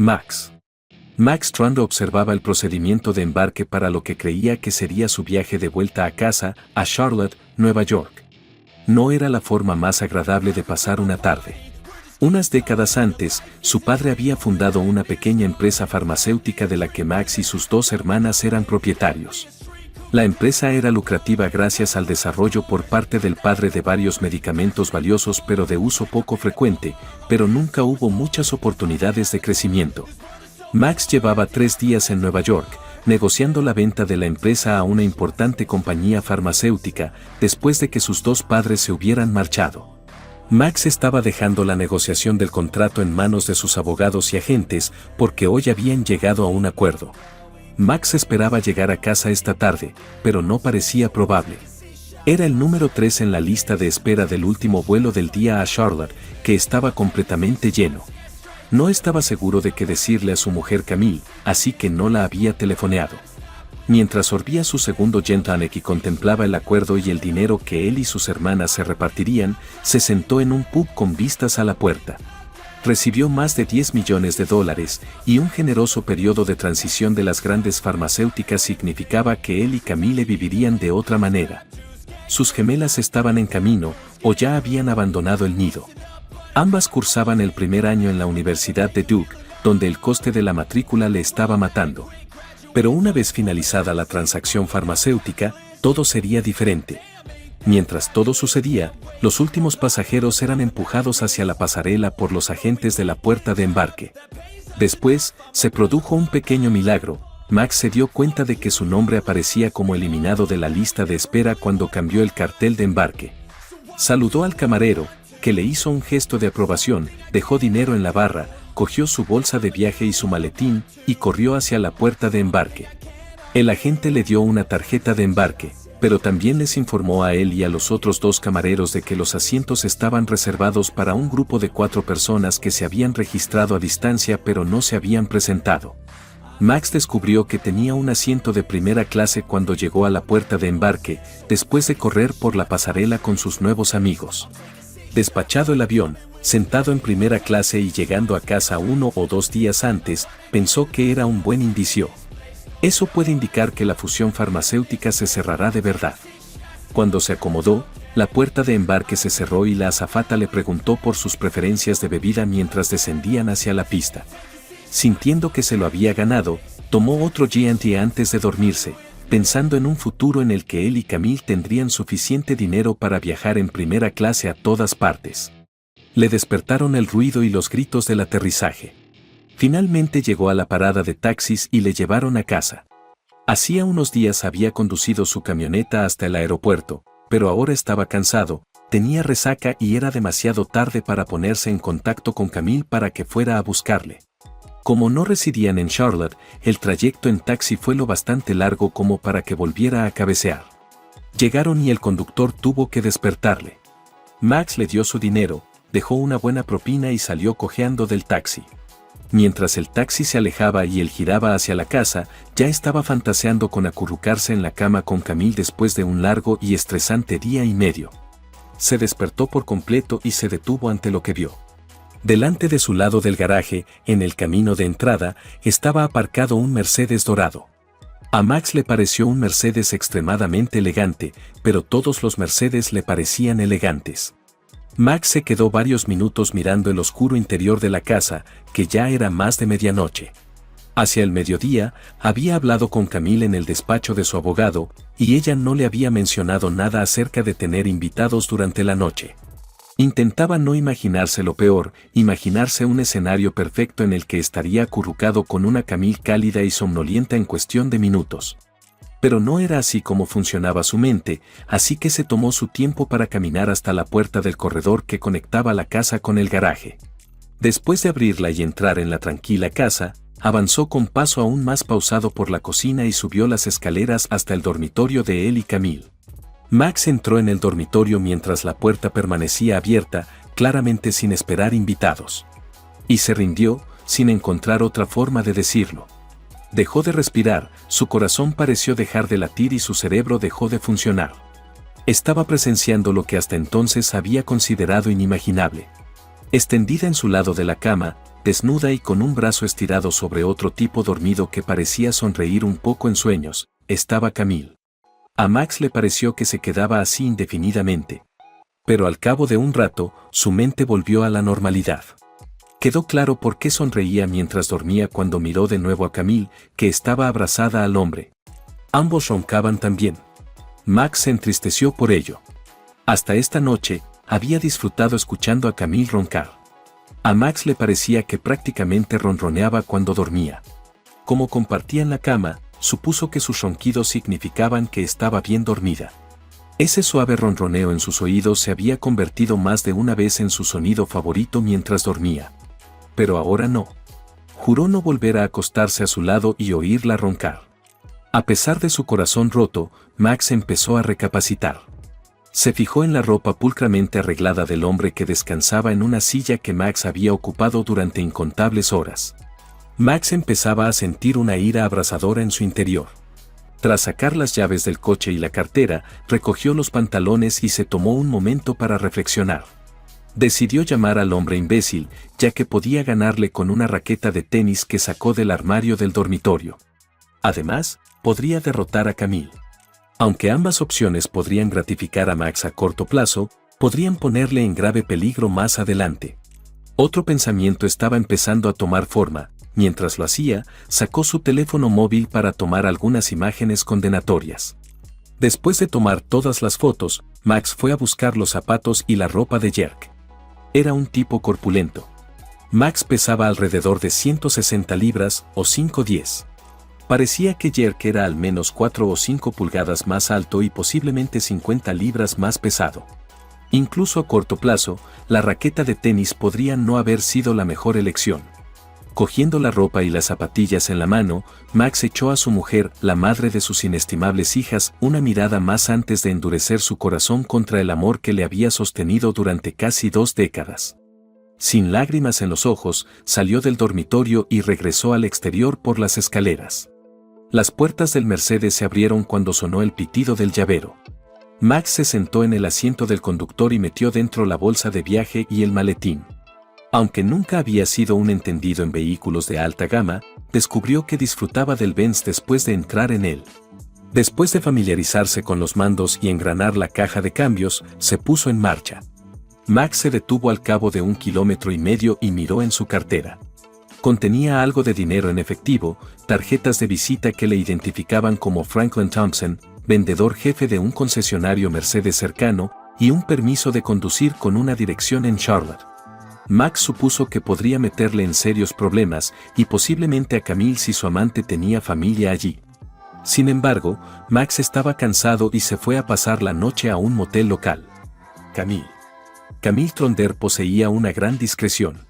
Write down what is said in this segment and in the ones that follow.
Max. Max Strand observaba el procedimiento de embarque para lo que creía que sería su viaje de vuelta a casa, a Charlotte, Nueva York. No era la forma más agradable de pasar una tarde. Unas décadas antes, su padre había fundado una pequeña empresa farmacéutica de la que Max y sus dos hermanas eran propietarios. La empresa era lucrativa gracias al desarrollo por parte del padre de varios medicamentos valiosos pero de uso poco frecuente, pero nunca hubo muchas oportunidades de crecimiento. Max llevaba 3 días en Nueva York, negociando la venta de la empresa a una importante compañía farmacéutica, después de que sus dos padres se hubieran marchado. Max estaba dejando la negociación del contrato en manos de sus abogados y agentes, porque hoy habían llegado a un acuerdo. Max esperaba llegar a casa esta tarde, pero no parecía probable. Era el número 3 en la lista de espera del último vuelo del día a Charlotte, que estaba completamente lleno. No estaba seguro de qué decirle a su mujer Camille, así que no la había telefoneado. Mientras sorbía su segundo gin tonic y contemplaba el acuerdo y el dinero que él y sus hermanas se repartirían, se sentó en un pub con vistas a la puerta. Recibió más de $10 millones y un generoso periodo de transición de las grandes farmacéuticas significaba que él y Camille vivirían de otra manera. Sus gemelas estaban en camino, o ya habían abandonado el nido. Ambas cursaban el primer año en la Universidad de Duke, donde el coste de la matrícula le estaba matando. Pero una vez finalizada la transacción farmacéutica, todo sería diferente. Mientras todo sucedía, los últimos pasajeros eran empujados hacia la pasarela por los agentes de la puerta de embarque. Después, se produjo un pequeño milagro. Max se dio cuenta de que su nombre aparecía como eliminado de la lista de espera cuando cambió el cartel de embarque. Saludó al camarero, que le hizo un gesto de aprobación, dejó dinero en la barra, cogió su bolsa de viaje y su maletín, y corrió hacia la puerta de embarque. El agente le dio una tarjeta de embarque, pero también les informó a él y a los otros 2 camareros de que los asientos estaban reservados para un grupo de 4 personas que se habían registrado a distancia pero no se habían presentado. Max descubrió que tenía un asiento de primera clase cuando llegó a la puerta de embarque, después de correr por la pasarela con sus nuevos amigos. Despachado el avión, sentado en primera clase y llegando a casa 1 o 2 días antes, pensó que era un buen indicio. Eso puede indicar que la fusión farmacéutica se cerrará de verdad. Cuando se acomodó, la puerta de embarque se cerró y la azafata le preguntó por sus preferencias de bebida mientras descendían hacia la pista. Sintiendo que se lo había ganado, tomó otro G&T antes de dormirse, pensando en un futuro en el que él y Camille tendrían suficiente dinero para viajar en primera clase a todas partes. Le despertaron el ruido y los gritos del aterrizaje. Finalmente llegó a la parada de taxis y le llevaron a casa. Hacía unos días había conducido su camioneta hasta el aeropuerto, pero ahora estaba cansado, tenía resaca y era demasiado tarde para ponerse en contacto con Camille para que fuera a buscarle. Como no residían en Charlotte, el trayecto en taxi fue lo bastante largo como para que volviera a cabecear. Llegaron y el conductor tuvo que despertarle. Max le dio su dinero, dejó una buena propina y salió cojeando del taxi. Mientras el taxi se alejaba y él giraba hacia la casa, ya estaba fantaseando con acurrucarse en la cama con Camille después de un largo y estresante día y medio. Se despertó por completo y se detuvo ante lo que vio. Delante de su lado del garaje, en el camino de entrada, estaba aparcado un Mercedes dorado. A Max le pareció un Mercedes extremadamente elegante, pero todos los Mercedes le parecían elegantes. Max se quedó varios minutos mirando el oscuro interior de la casa, que ya era más de medianoche. Hacia el mediodía, había hablado con Camille en el despacho de su abogado, y ella no le había mencionado nada acerca de tener invitados durante la noche. Intentaba no imaginarse lo peor, imaginarse un escenario perfecto en el que estaría acurrucado con una Camille cálida y somnolienta en cuestión de minutos. Pero no era así como funcionaba su mente, así que se tomó su tiempo para caminar hasta la puerta del corredor que conectaba la casa con el garaje. Después de abrirla y entrar en la tranquila casa, avanzó con paso aún más pausado por la cocina y subió las escaleras hasta el dormitorio de él y Camille. Max entró en el dormitorio mientras la puerta permanecía abierta, claramente sin esperar invitados. Y se rindió, sin encontrar otra forma de decirlo. Dejó de respirar, su corazón pareció dejar de latir y su cerebro dejó de funcionar. Estaba presenciando lo que hasta entonces había considerado inimaginable. Extendida en su lado de la cama, desnuda y con un brazo estirado sobre otro tipo dormido que parecía sonreír un poco en sueños, estaba Camille. A Max le pareció que se quedaba así indefinidamente. Pero al cabo de un rato, su mente volvió a la normalidad. Quedó claro por qué sonreía mientras dormía cuando miró de nuevo a Camille, que estaba abrazada al hombre. Ambos roncaban también. Max se entristeció por ello. Hasta esta noche, había disfrutado escuchando a Camille roncar. A Max le parecía que prácticamente ronroneaba cuando dormía. Como compartían la cama, supuso que sus ronquidos significaban que estaba bien dormida. Ese suave ronroneo en sus oídos se había convertido más de una vez en su sonido favorito mientras dormía. Pero ahora no. Juró no volver a acostarse a su lado y oírla roncar. A pesar de su corazón roto, Max empezó a recapacitar. Se fijó en la ropa pulcramente arreglada del hombre que descansaba en una silla que Max había ocupado durante incontables horas. Max empezaba a sentir una ira abrasadora en su interior. Tras sacar las llaves del coche y la cartera, recogió los pantalones y se tomó un momento para reflexionar. Decidió llamar al hombre imbécil, ya que podía ganarle con una raqueta de tenis que sacó del armario del dormitorio. Además, podría derrotar a Camille. Aunque ambas opciones podrían gratificar a Max a corto plazo, podrían ponerle en grave peligro más adelante. Otro pensamiento estaba empezando a tomar forma. Mientras lo hacía, sacó su teléfono móvil para tomar algunas imágenes condenatorias. Después de tomar todas las fotos, Max fue a buscar los zapatos y la ropa de Jerk. Era un tipo corpulento. Max pesaba alrededor de 160 libras o 5'10". Parecía que Jerk era al menos 4 o 5 pulgadas más alto y posiblemente 50 libras más pesado. Incluso a corto plazo, la raqueta de tenis podría no haber sido la mejor elección. Cogiendo la ropa y las zapatillas en la mano, Max echó a su mujer, la madre de sus inestimables hijas, una mirada más antes de endurecer su corazón contra el amor que le había sostenido durante casi 2 décadas. Sin lágrimas en los ojos, salió del dormitorio y regresó al exterior por las escaleras. Las puertas del Mercedes se abrieron cuando sonó el pitido del llavero. Max se sentó en el asiento del conductor y metió dentro la bolsa de viaje y el maletín. Aunque nunca había sido un entendido en vehículos de alta gama, descubrió que disfrutaba del Benz después de entrar en él. Después de familiarizarse con los mandos y engranar la caja de cambios, se puso en marcha. Max se detuvo al cabo de 1,5 kilómetros y miró en su cartera. Contenía algo de dinero en efectivo, tarjetas de visita que le identificaban como Franklin Thompson, vendedor jefe de un concesionario Mercedes cercano, y un permiso de conducir con una dirección en Charlotte. Max supuso que podría meterle en serios problemas y posiblemente a Camille si su amante tenía familia allí. Sin embargo, Max estaba cansado y se fue a pasar la noche a un motel local. Camille Tronder poseía una gran discreción.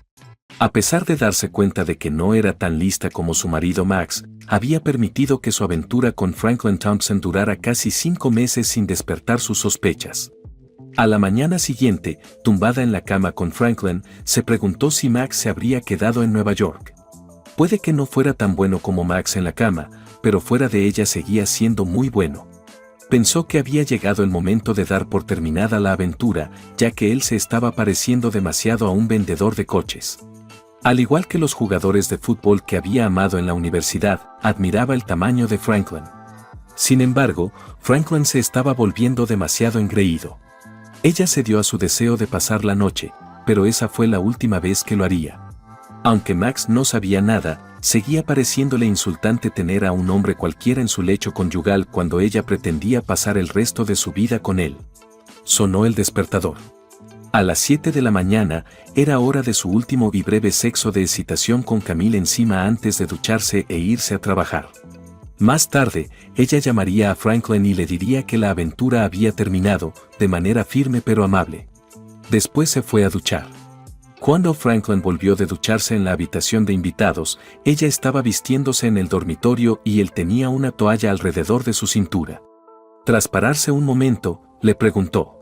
A pesar de darse cuenta de que no era tan lista como su marido Max, había permitido que su aventura con Franklin Thompson durara casi 5 meses sin despertar sus sospechas. A la mañana siguiente, tumbada en la cama con Franklin, se preguntó si Max se habría quedado en Nueva York. Puede que no fuera tan bueno como Max en la cama, pero fuera de ella seguía siendo muy bueno. Pensó que había llegado el momento de dar por terminada la aventura, ya que él se estaba pareciendo demasiado a un vendedor de coches. Al igual que los jugadores de fútbol que había amado en la universidad, admiraba el tamaño de Franklin. Sin embargo, Franklin se estaba volviendo demasiado engreído. Ella cedió a su deseo de pasar la noche, pero esa fue la última vez que lo haría. Aunque Max no sabía nada, seguía pareciéndole insultante tener a un hombre cualquiera en su lecho conyugal cuando ella pretendía pasar el resto de su vida con él. Sonó el despertador. A las 7 de la mañana, era hora de su último y breve sexo de excitación con Camille encima antes de ducharse e irse a trabajar. Más tarde, ella llamaría a Franklin y le diría que la aventura había terminado, de manera firme pero amable. Después se fue a duchar. Cuando Franklin volvió de ducharse en la habitación de invitados, ella estaba vistiéndose en el dormitorio y él tenía una toalla alrededor de su cintura. Tras pararse un momento, le preguntó: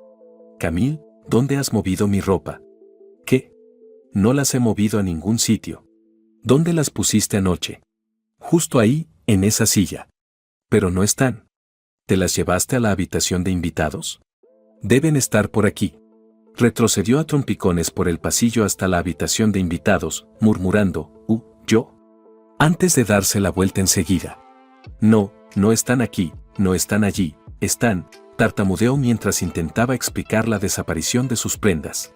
«Camille, ¿dónde has movido mi ropa?» «¿Qué? No las he movido a ningún sitio». «¿Dónde las pusiste anoche?» «Justo ahí, en esa silla». «Pero no están. ¿Te las llevaste a la habitación de invitados?» «Deben estar por aquí». Retrocedió a trompicones por el pasillo hasta la habitación de invitados, murmurando, yo. Antes de darse la vuelta enseguida. No, no están aquí, no están allí, están, tartamudeó mientras intentaba explicar la desaparición de sus prendas.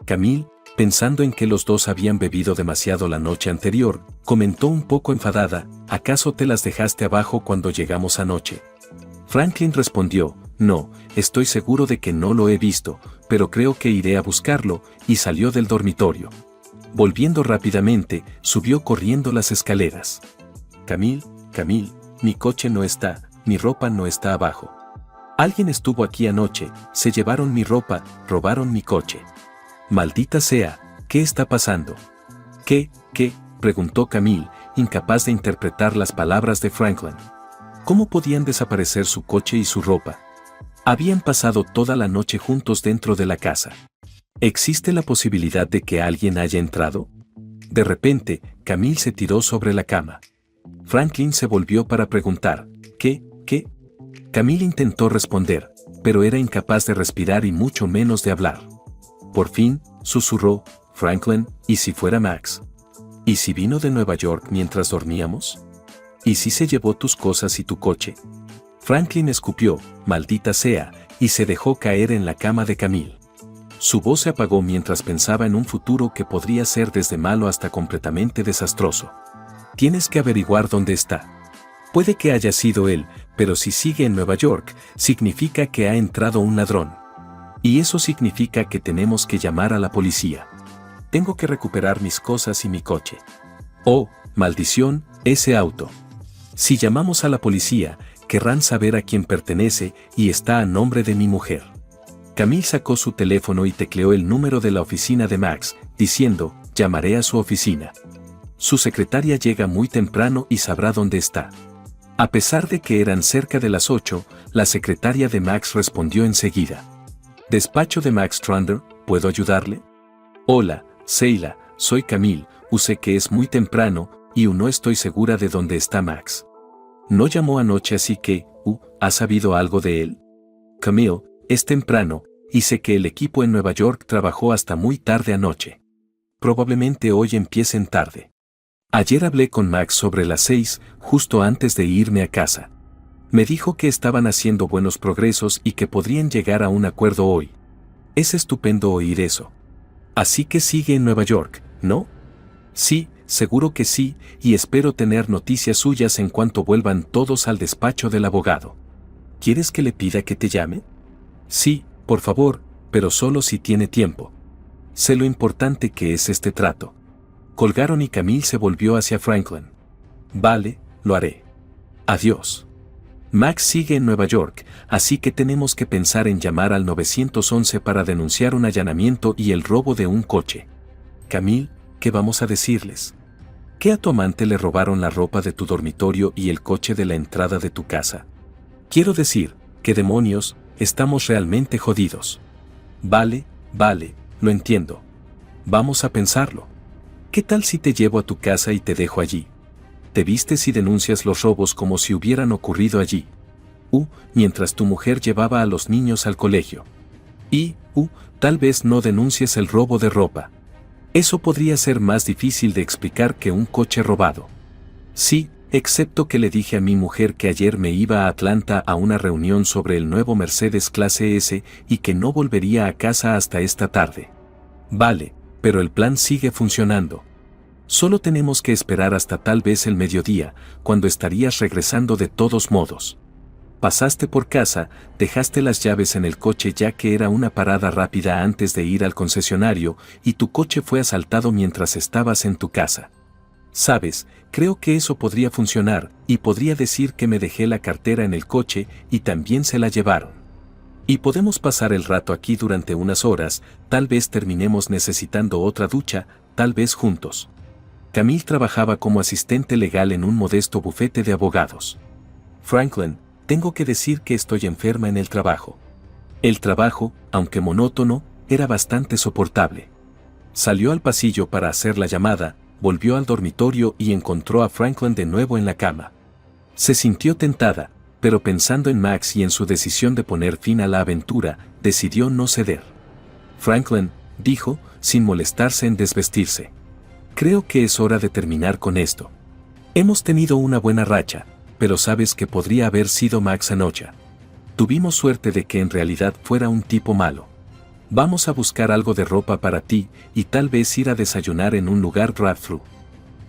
Camille, pensando en que los dos habían bebido demasiado la noche anterior, comentó un poco enfadada, ¿acaso te las dejaste abajo cuando llegamos anoche? Franklin respondió, no, estoy seguro de que no lo he visto, pero creo que iré a buscarlo, y salió del dormitorio. Volviendo rápidamente, subió corriendo las escaleras. Camille, mi coche no está, mi ropa no está abajo. Alguien estuvo aquí anoche, se llevaron mi ropa, robaron mi coche. Maldita sea, ¿qué está pasando? ¿Qué? Preguntó Camille, incapaz de interpretar las palabras de Franklin. ¿Cómo podían desaparecer su coche y su ropa? Habían pasado toda la noche juntos dentro de la casa. ¿Existe la posibilidad de que alguien haya entrado? De repente, Camille se tiró sobre la cama. Franklin se volvió para preguntar, ¿qué? Camille intentó responder, pero era incapaz de respirar y mucho menos de hablar. Por fin, susurró, Franklin, ¿y si fuera Max? ¿Y si vino de Nueva York mientras dormíamos? ¿Y si se llevó tus cosas y tu coche? Franklin escupió, maldita sea, y se dejó caer en la cama de Camille. Su voz se apagó mientras pensaba en un futuro que podría ser desde malo hasta completamente desastroso. Tienes que averiguar dónde está. Puede que haya sido él, pero si sigue en Nueva York, significa que ha entrado un ladrón. Y eso significa que tenemos que llamar a la policía. Tengo que recuperar mis cosas y mi coche. Oh, maldición, ese auto. Si llamamos a la policía, querrán saber a quién pertenece y está a nombre de mi mujer. Camille sacó su teléfono y tecleó el número de la oficina de Max, diciendo, llamaré a su oficina. Su secretaria llega muy temprano y sabrá dónde está. A pesar de que eran cerca de las 8, la secretaria de Max respondió enseguida. Despacho de Max Trunder, ¿puedo ayudarle? Hola, Seila, soy Camille, sé que es muy temprano, y no estoy segura de dónde está Max. No llamó anoche así que, ¿has sabido algo de él? Camille, es temprano, y sé que el equipo en Nueva York trabajó hasta muy tarde anoche. Probablemente hoy empiecen tarde. Ayer hablé con Max sobre las 6, justo antes de irme a casa. Me dijo que estaban haciendo buenos progresos y que podrían llegar a un acuerdo hoy. Es estupendo oír eso. Así que sigue en Nueva York, ¿no? Sí, seguro que sí, y espero tener noticias suyas en cuanto vuelvan todos al despacho del abogado. ¿Quieres que le pida que te llame? Sí, por favor, pero solo si tiene tiempo. Sé lo importante que es este trato. Colgaron y Camille se volvió hacia Franklin. Vale, lo haré. Adiós. Max sigue en Nueva York, así que tenemos que pensar en llamar al 911 para denunciar un allanamiento y el robo de un coche. Camille, ¿qué vamos a decirles? ¿Que a tu amante le robaron la ropa de tu dormitorio y el coche de la entrada de tu casa? Quiero decir, ¿qué demonios? Estamos realmente jodidos. Vale, lo entiendo. Vamos a pensarlo. ¿Qué tal si te llevo a tu casa y te dejo allí? Te vistes y denuncias los robos como si hubieran ocurrido allí. Mientras tu mujer llevaba a los niños al colegio. Y, tal vez no denuncies el robo de ropa. Eso podría ser más difícil de explicar que un coche robado. Sí, excepto que le dije a mi mujer que ayer me iba a Atlanta a una reunión sobre el nuevo Mercedes Clase S y que no volvería a casa hasta esta tarde. Vale, pero el plan sigue funcionando. Solo tenemos que esperar hasta tal vez el mediodía, cuando estarías regresando de todos modos. Pasaste por casa, dejaste las llaves en el coche ya que era una parada rápida antes de ir al concesionario y tu coche fue asaltado mientras estabas en tu casa. Sabes, creo que eso podría funcionar, y podría decir que me dejé la cartera en el coche y también se la llevaron. Y podemos pasar el rato aquí durante unas horas, tal vez terminemos necesitando otra ducha, tal vez juntos. Camille trabajaba como asistente legal en un modesto bufete de abogados. Franklin, tengo que decir que estoy enferma en el trabajo. El trabajo, aunque monótono, era bastante soportable. Salió al pasillo para hacer la llamada, volvió al dormitorio y encontró a Franklin de nuevo en la cama. Se sintió tentada, pero pensando en Max y en su decisión de poner fin a la aventura, decidió no ceder. Franklin, dijo, sin molestarse en desvestirse. Creo que es hora de terminar con esto. Hemos tenido una buena racha, pero sabes que podría haber sido Max anoche. Tuvimos suerte de que en realidad fuera un tipo malo. Vamos a buscar algo de ropa para ti y tal vez ir a desayunar en un lugar drive-thru.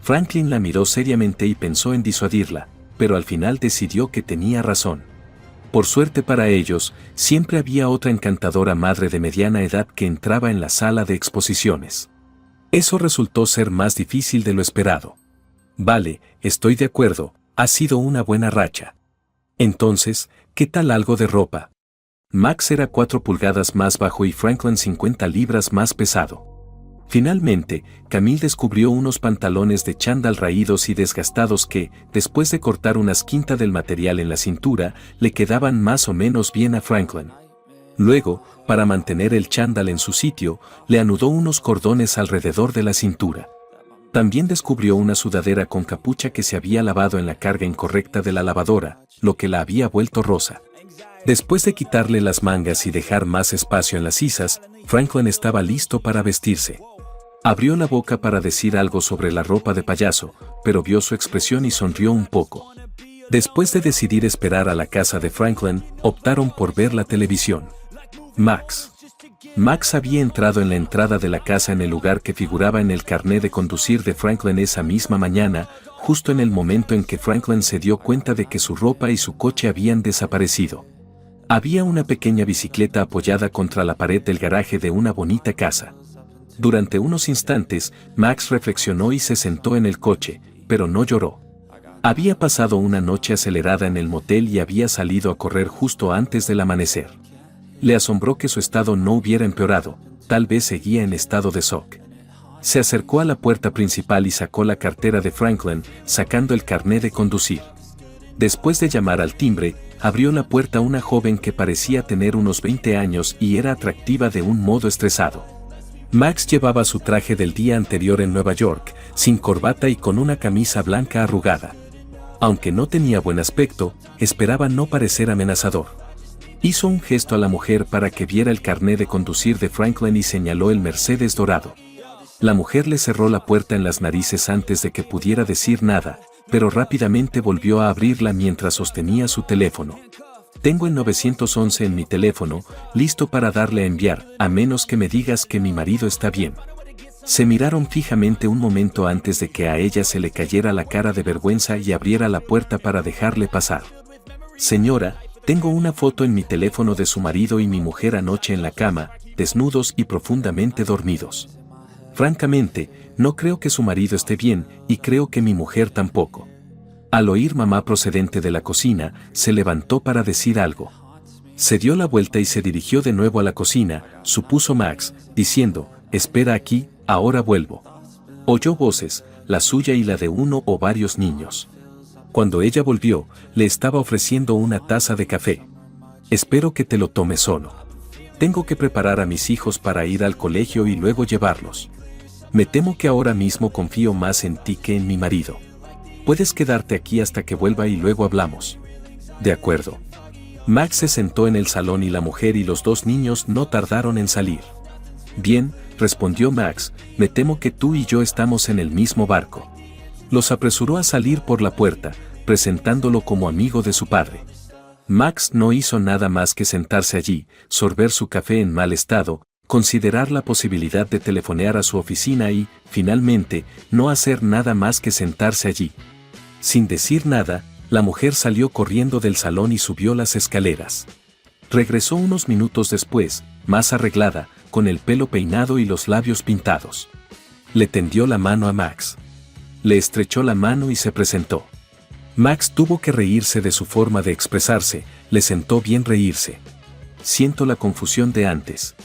Franklin la miró seriamente y pensó en disuadirla, pero al final decidió que tenía razón. Por suerte para ellos, siempre había otra encantadora madre de mediana edad que entraba en la sala de exposiciones. Eso resultó ser más difícil de lo esperado. Vale, estoy de acuerdo, ha sido una buena racha. Entonces, ¿qué tal algo de ropa? Max era 4 pulgadas más bajo y Franklin 50 libras más pesado. Finalmente, Camille descubrió unos pantalones de chándal raídos y desgastados que, después de cortar una esquina del material en la cintura, le quedaban más o menos bien a Franklin. Luego, para mantener el chándal en su sitio, le anudó unos cordones alrededor de la cintura. También descubrió una sudadera con capucha que se había lavado en la carga incorrecta de la lavadora, lo que la había vuelto rosa. Después de quitarle las mangas y dejar más espacio en las sisas, Franklin estaba listo para vestirse. Abrió la boca para decir algo sobre la ropa de payaso, pero vio su expresión y sonrió un poco. Después de decidir esperar a la casa de Franklin, optaron por ver la televisión. Max había entrado en la entrada de la casa en el lugar que figuraba en el carné de conducir de Franklin esa misma mañana, justo en el momento en que Franklin se dio cuenta de que su ropa y su coche habían desaparecido. Había una pequeña bicicleta apoyada contra la pared del garaje de una bonita casa. Durante unos instantes, Max reflexionó y se sentó en el coche, pero no lloró. Había pasado una noche acelerada en el motel y había salido a correr justo antes del amanecer. Le asombró que su estado no hubiera empeorado, tal vez seguía en estado de shock. Se acercó a la puerta principal y sacó la cartera de Franklin, sacando el carné de conducir. Después de llamar al timbre, abrió la puerta una joven que parecía tener unos 20 años y era atractiva de un modo estresado. Max llevaba su traje del día anterior en Nueva York, sin corbata y con una camisa blanca arrugada. Aunque no tenía buen aspecto, esperaba no parecer amenazador. Hizo un gesto a la mujer para que viera el carné de conducir de Franklin y señaló el Mercedes dorado. La mujer le cerró la puerta en las narices antes de que pudiera decir nada, pero rápidamente volvió a abrirla mientras sostenía su teléfono. Tengo el 911 en mi teléfono, listo para darle a enviar, a menos que me digas que mi marido está bien. Se miraron fijamente un momento antes de que a ella se le cayera la cara de vergüenza y abriera la puerta para dejarle pasar. Señora, tengo una foto en mi teléfono de su marido y mi mujer anoche en la cama, desnudos y profundamente dormidos. Francamente, no creo que su marido esté bien, y creo que mi mujer tampoco. Al oír mamá procedente de la cocina, se levantó para decir algo. Se dio la vuelta y se dirigió de nuevo a la cocina, supuso Max, diciendo, espera aquí, ahora vuelvo. Oyó voces, la suya y la de uno o varios niños. Cuando ella volvió, le estaba ofreciendo una taza de café. Espero que te lo tomes solo. Tengo que preparar a mis hijos para ir al colegio y luego llevarlos. Me temo que ahora mismo confío más en ti que en mi marido. Puedes quedarte aquí hasta que vuelva y luego hablamos. De acuerdo. Max se sentó en el salón y la mujer y los 2 niños no tardaron en salir. Bien, respondió Max, me temo que tú y yo estamos en el mismo barco. Los apresuró a salir por la puerta, presentándolo como amigo de su padre. Max no hizo nada más que sentarse allí, sorber su café en mal estado, considerar la posibilidad de telefonear a su oficina y, finalmente, no hacer nada más que sentarse allí. Sin decir nada, la mujer salió corriendo del salón y subió las escaleras. Regresó unos minutos después, más arreglada, con el pelo peinado y los labios pintados. Le tendió la mano a Max. Le estrechó la mano y se presentó. Max tuvo que reírse de su forma de expresarse, le sentó bien reírse. Siento la confusión de antes.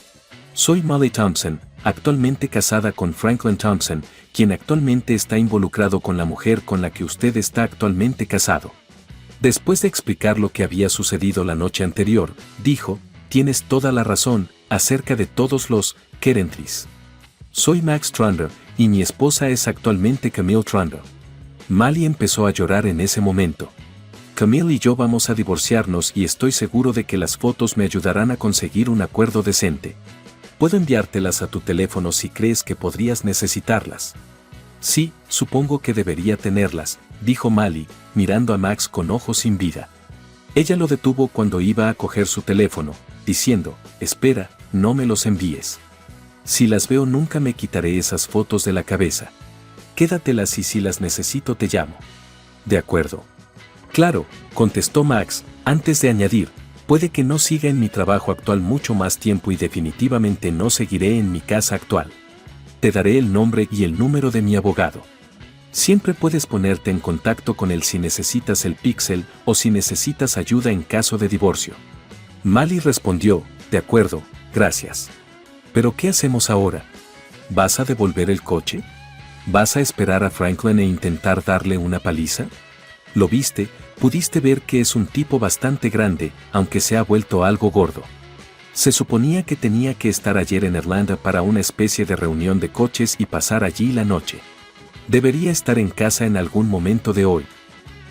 Soy Molly Thompson, actualmente casada con Franklin Thompson, quien actualmente está involucrado con la mujer con la que usted está actualmente casado. Después de explicar lo que había sucedido la noche anterior, dijo, tienes toda la razón, acerca de todos los Kerentries. Soy Max Trunder, y mi esposa es actualmente Camille Trunder. Molly empezó a llorar en ese momento. Camille y yo vamos a divorciarnos y estoy seguro de que las fotos me ayudarán a conseguir un acuerdo decente. Puedo enviártelas a tu teléfono si crees que podrías necesitarlas. Sí, supongo que debería tenerlas, dijo Mali, mirando a Max con ojos sin vida. Ella lo detuvo cuando iba a coger su teléfono, diciendo, espera, no me los envíes. Si las veo nunca me quitaré esas fotos de la cabeza. Quédatelas y si las necesito te llamo. De acuerdo. Claro, contestó Max, antes de añadir, puede que no siga en mi trabajo actual mucho más tiempo y definitivamente no seguiré en mi casa actual. Te daré el nombre y el número de mi abogado. Siempre puedes ponerte en contacto con él si necesitas el píxel o si necesitas ayuda en caso de divorcio. Mali respondió, de acuerdo, gracias. ¿Pero qué hacemos ahora? ¿Vas a devolver el coche? ¿Vas a esperar a Franklin e intentar darle una paliza? ¿Lo viste? Pudiste ver que es un tipo bastante grande, aunque se ha vuelto algo gordo. Se suponía que tenía que estar ayer en Irlanda para una especie de reunión de coches y pasar allí la noche. Debería estar en casa en algún momento de hoy.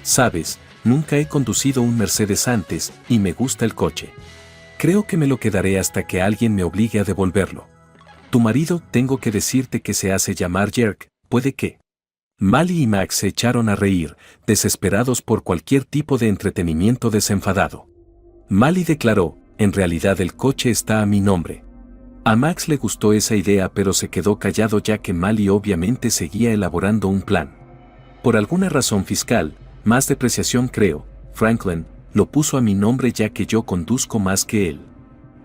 Sabes, nunca he conducido un Mercedes antes y me gusta el coche. Creo que me lo quedaré hasta que alguien me obligue a devolverlo. Tu marido, tengo que decirte que se hace llamar Jerk, puede que. Mali y Max se echaron a reír, desesperados por cualquier tipo de entretenimiento desenfadado. Mali declaró, en realidad el coche está a mi nombre. A Max le gustó esa idea pero se quedó callado ya que Mali obviamente seguía elaborando un plan. Por alguna razón fiscal, más depreciación creo, Franklin, lo puso a mi nombre ya que yo conduzco más que él.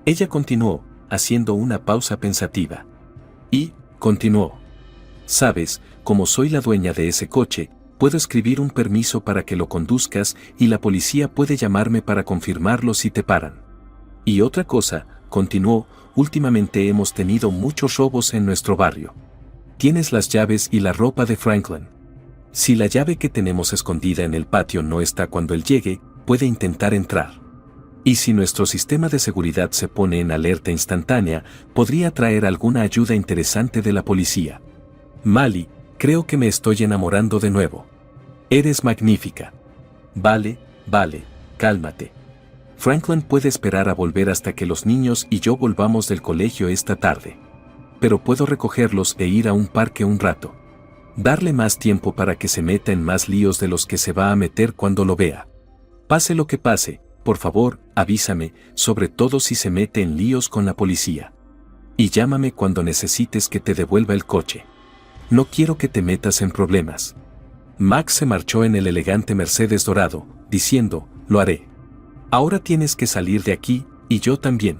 Ella continuó, haciendo una pausa pensativa. Y, continuó. Sabes, como soy la dueña de ese coche, puedo escribir un permiso para que lo conduzcas y la policía puede llamarme para confirmarlo si te paran. Y otra cosa, continuó, últimamente hemos tenido muchos robos en nuestro barrio. Tienes las llaves y la ropa de Franklin. Si la llave que tenemos escondida en el patio no está cuando él llegue, puede intentar entrar. Y si nuestro sistema de seguridad se pone en alerta instantánea, podría traer alguna ayuda interesante de la policía. Mali, creo que me estoy enamorando de nuevo. Eres magnífica. Vale, cálmate. Franklin puede esperar a volver hasta que los niños y yo volvamos del colegio esta tarde. Pero puedo recogerlos e ir a un parque un rato. Darle más tiempo para que se meta en más líos de los que se va a meter cuando lo vea. Pase lo que pase, por favor, avísame, sobre todo si se mete en líos con la policía. Y llámame cuando necesites que te devuelva el coche. No quiero que te metas en problemas. Max se marchó en el elegante Mercedes dorado, diciendo, lo haré. Ahora tienes que salir de aquí, y yo también.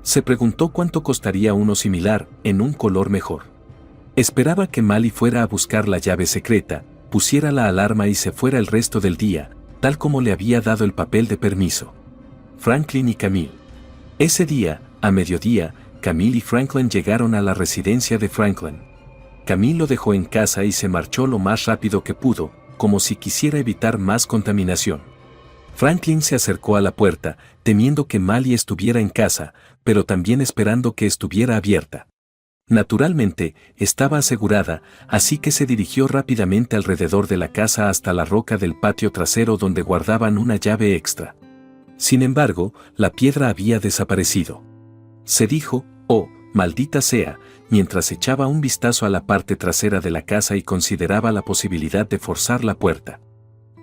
Se preguntó cuánto costaría uno similar, en un color mejor. Esperaba que Mali fuera a buscar la llave secreta, pusiera la alarma y se fuera el resto del día, tal como le había dado el papel de permiso. Franklin y Camille. Ese día, a mediodía, Camille y Franklin llegaron a la residencia de Franklin. Camille lo dejó en casa y se marchó lo más rápido que pudo, como si quisiera evitar más contaminación. Franklin se acercó a la puerta, temiendo que Mali estuviera en casa, pero también esperando que estuviera abierta. Naturalmente, estaba asegurada, así que se dirigió rápidamente alrededor de la casa hasta la roca del patio trasero donde guardaban una llave extra. Sin embargo, la piedra había desaparecido. Se dijo, oh, maldita sea, mientras echaba un vistazo a la parte trasera de la casa y consideraba la posibilidad de forzar la puerta.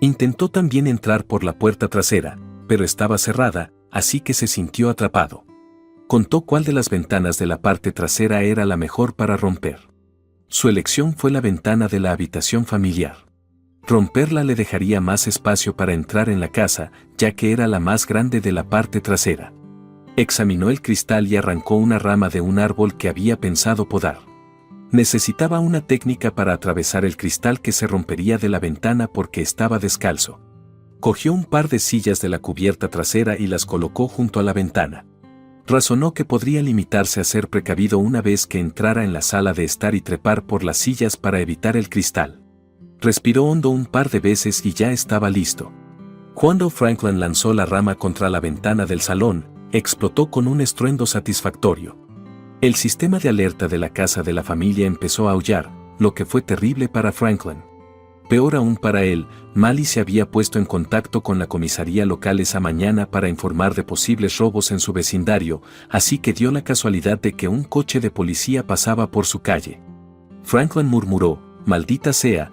Intentó también entrar por la puerta trasera, pero estaba cerrada, así que se sintió atrapado. Contó cuál de las ventanas de la parte trasera era la mejor para romper. Su elección fue la ventana de la habitación familiar. Romperla le dejaría más espacio para entrar en la casa, ya que era la más grande de la parte trasera. Examinó el cristal y arrancó una rama de un árbol que había pensado podar. Necesitaba una técnica para atravesar el cristal que se rompería de la ventana porque estaba descalzo. Cogió un par de sillas de la cubierta trasera y las colocó junto a la ventana. Razonó que podría limitarse a ser precavido una vez que entrara en la sala de estar y trepar por las sillas para evitar el cristal. Respiró hondo un par de veces y ya estaba listo. Cuando Franklin lanzó la rama contra la ventana del salón, explotó con un estruendo satisfactorio. El sistema de alerta de la casa de la familia empezó a aullar, lo que fue terrible para Franklin. Peor aún para él, Mali se había puesto en contacto con la comisaría local esa mañana para informar de posibles robos en su vecindario, así que dio la casualidad de que un coche de policía pasaba por su calle. Franklin murmuró, maldita sea,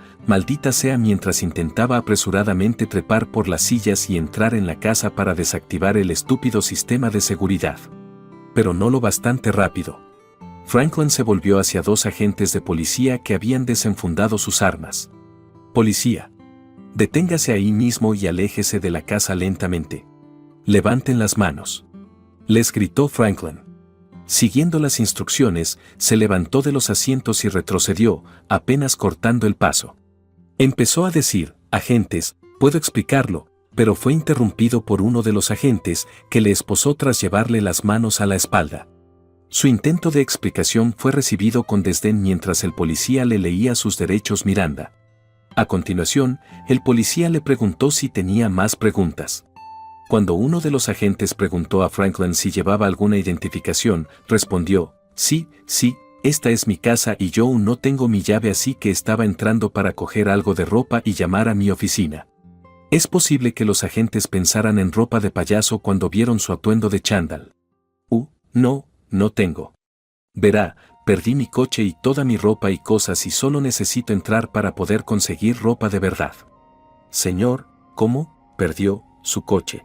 mientras intentaba apresuradamente trepar por las sillas y entrar en la casa para desactivar el estúpido sistema de seguridad. Pero no lo bastante rápido. Franklin se volvió hacia dos agentes de policía que habían desenfundado sus armas. Policía. Deténgase ahí mismo y aléjese de la casa lentamente. Levanten las manos. Les gritó Franklin. Siguiendo las instrucciones, se levantó de los asientos y retrocedió, apenas cortando el paso. Empezó a decir, agentes, puedo explicarlo, pero fue interrumpido por uno de los agentes, que le esposó tras llevarle las manos a la espalda. Su intento de explicación fue recibido con desdén mientras el policía le leía sus derechos Miranda. A continuación, el policía le preguntó si tenía más preguntas. Cuando uno de los agentes preguntó a Franklin si llevaba alguna identificación, respondió, sí, esta es mi casa y yo aún no tengo mi llave, así que estaba entrando para coger algo de ropa y llamar a mi oficina. Es posible que los agentes pensaran en ropa de payaso cuando vieron su atuendo de chándal. No tengo. Verá, perdí mi coche y toda mi ropa y cosas y solo necesito entrar para poder conseguir ropa de verdad. Señor, ¿cómo? ¿Perdió su coche?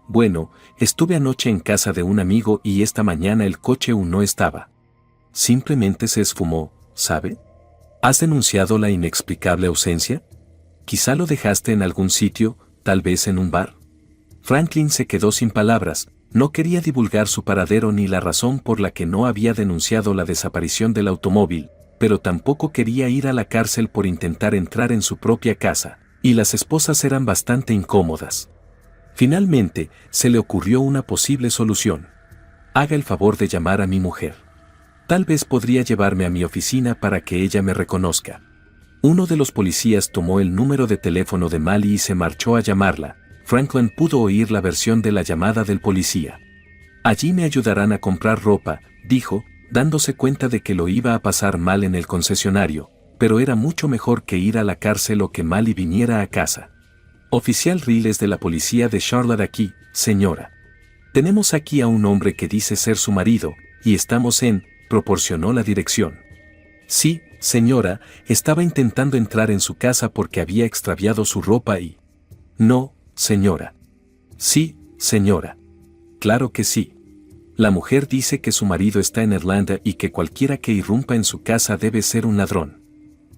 Bueno, estuve anoche en casa de un amigo y esta mañana el coche aún no estaba. Simplemente se esfumó, ¿sabe? ¿Has denunciado la inexplicable ausencia? Quizá lo dejaste en algún sitio, tal vez en un bar. Franklin se quedó sin palabras. No quería divulgar su paradero ni la razón por la que no había denunciado la desaparición del automóvil, pero tampoco quería ir a la cárcel por intentar entrar en su propia casa, y las esposas eran bastante incómodas. Finalmente, se le ocurrió una posible solución. Haga el favor de llamar a mi mujer. Tal vez podría llevarme a mi oficina para que ella me reconozca. Uno de los policías tomó el número de teléfono de Mali y se marchó a llamarla. Franklin pudo oír la versión de la llamada del policía. Allí me ayudarán a comprar ropa, dijo, dándose cuenta de que lo iba a pasar mal en el concesionario, pero era mucho mejor que ir a la cárcel o que Mali viniera a casa. Oficial Riles de la policía de Charlotte aquí, señora. Tenemos aquí a un hombre que dice ser su marido, y estamos proporcionó la dirección. Sí, señora, estaba intentando entrar en su casa porque había extraviado su ropa y... No, señora. Sí, señora. Claro que sí. La mujer dice que su marido está en Irlanda y que cualquiera que irrumpa en su casa debe ser un ladrón.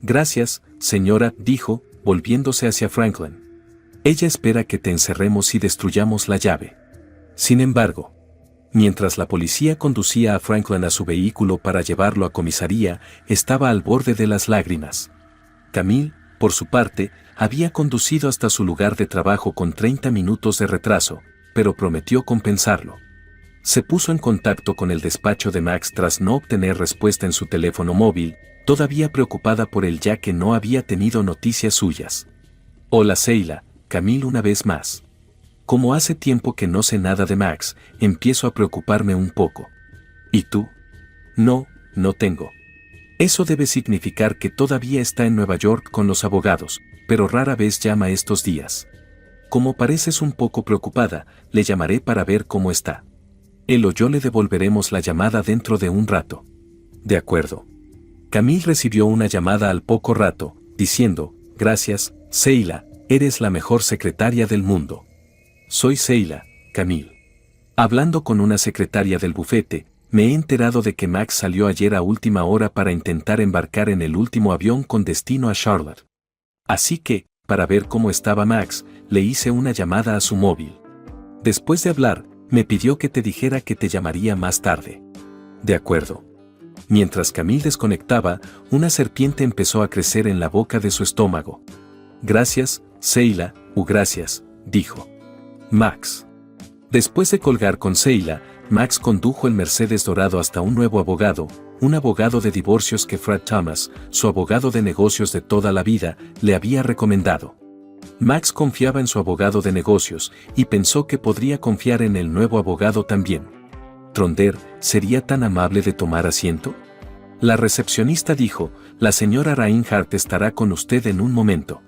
Gracias, señora, dijo, volviéndose hacia Franklin. Ella espera que te encerremos y destruyamos la llave. Sin embargo, mientras la policía conducía a Franklin a su vehículo para llevarlo a comisaría, estaba al borde de las lágrimas. Camille, por su parte, había conducido hasta su lugar de trabajo con 30 minutos de retraso, pero prometió compensarlo. Se puso en contacto con el despacho de Max tras no obtener respuesta en su teléfono móvil, todavía preocupada por él ya que no había tenido noticias suyas. Hola Seila, Camille una vez más. Como hace tiempo que no sé nada de Max, empiezo a preocuparme un poco. ¿Y tú? No tengo. Eso debe significar que todavía está en Nueva York con los abogados, pero rara vez llama estos días. Como pareces un poco preocupada, le llamaré para ver cómo está. Él o yo le devolveremos la llamada dentro de un rato. De acuerdo. Camille recibió una llamada al poco rato, diciendo, gracias, Seila, eres la mejor secretaria del mundo. Soy Seila, Camille. Hablando con una secretaria del bufete, me he enterado de que Max salió ayer a última hora para intentar embarcar en el último avión con destino a Charlotte. Así que, para ver cómo estaba Max, le hice una llamada a su móvil. Después de hablar, me pidió que te dijera que te llamaría más tarde. De acuerdo. Mientras Camille desconectaba, una serpiente empezó a crecer en la boca de su estómago. Gracias, Seila, gracias, dijo Max. Después de colgar con Seila, Max condujo el Mercedes dorado hasta un nuevo abogado, un abogado de divorcios que Fred Thomas, su abogado de negocios de toda la vida, le había recomendado. Max confiaba en su abogado de negocios y pensó que podría confiar en el nuevo abogado también. ¿Tronder sería tan amable de tomar asiento? La recepcionista dijo, la señora Reinhardt estará con usted en un momento.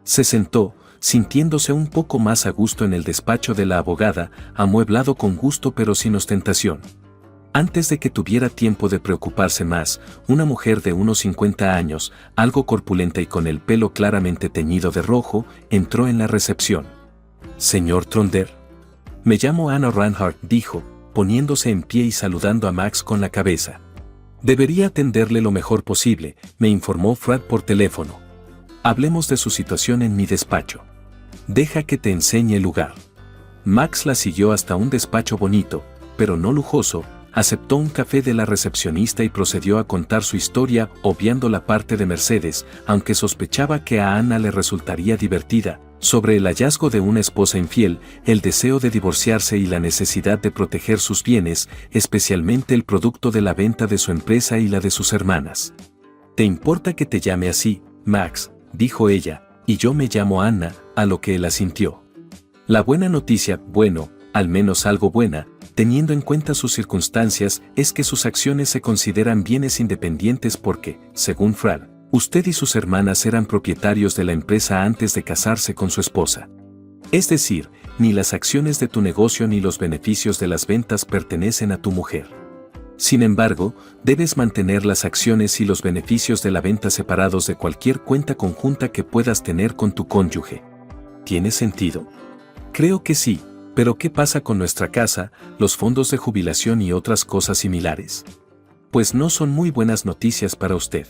Se sentó, sintiéndose un poco más a gusto en el despacho de la abogada, amueblado con gusto pero sin ostentación. Antes de que tuviera tiempo de preocuparse más, una mujer de unos 50 años, algo corpulenta y con el pelo claramente teñido de rojo, entró en la recepción. «Señor Tronder». «Me llamo Anna Reinhardt», dijo, poniéndose en pie y saludando a Max con la cabeza. «Debería atenderle lo mejor posible», me informó Fred por teléfono. «Hablemos de su situación en mi despacho. Deja que te enseñe el lugar». Max la siguió hasta un despacho bonito, pero no lujoso. Aceptó un café de la recepcionista y procedió a contar su historia, obviando la parte de Mercedes, aunque sospechaba que a Anna le resultaría divertida, sobre el hallazgo de una esposa infiel, el deseo de divorciarse y la necesidad de proteger sus bienes, especialmente el producto de la venta de su empresa y la de sus hermanas. «¿Te importa que te llame así, Max?», dijo ella, «y yo me llamo Anna», a lo que él asintió. La buena noticia, bueno, al menos algo buena, teniendo en cuenta sus circunstancias, es que sus acciones se consideran bienes independientes porque, según Fred, usted y sus hermanas eran propietarios de la empresa antes de casarse con su esposa. Es decir, ni las acciones de tu negocio ni los beneficios de las ventas pertenecen a tu mujer. Sin embargo, debes mantener las acciones y los beneficios de la venta separados de cualquier cuenta conjunta que puedas tener con tu cónyuge. ¿Tiene sentido? Creo que sí. ¿Pero qué pasa con nuestra casa, los fondos de jubilación y otras cosas similares? Pues no son muy buenas noticias para usted.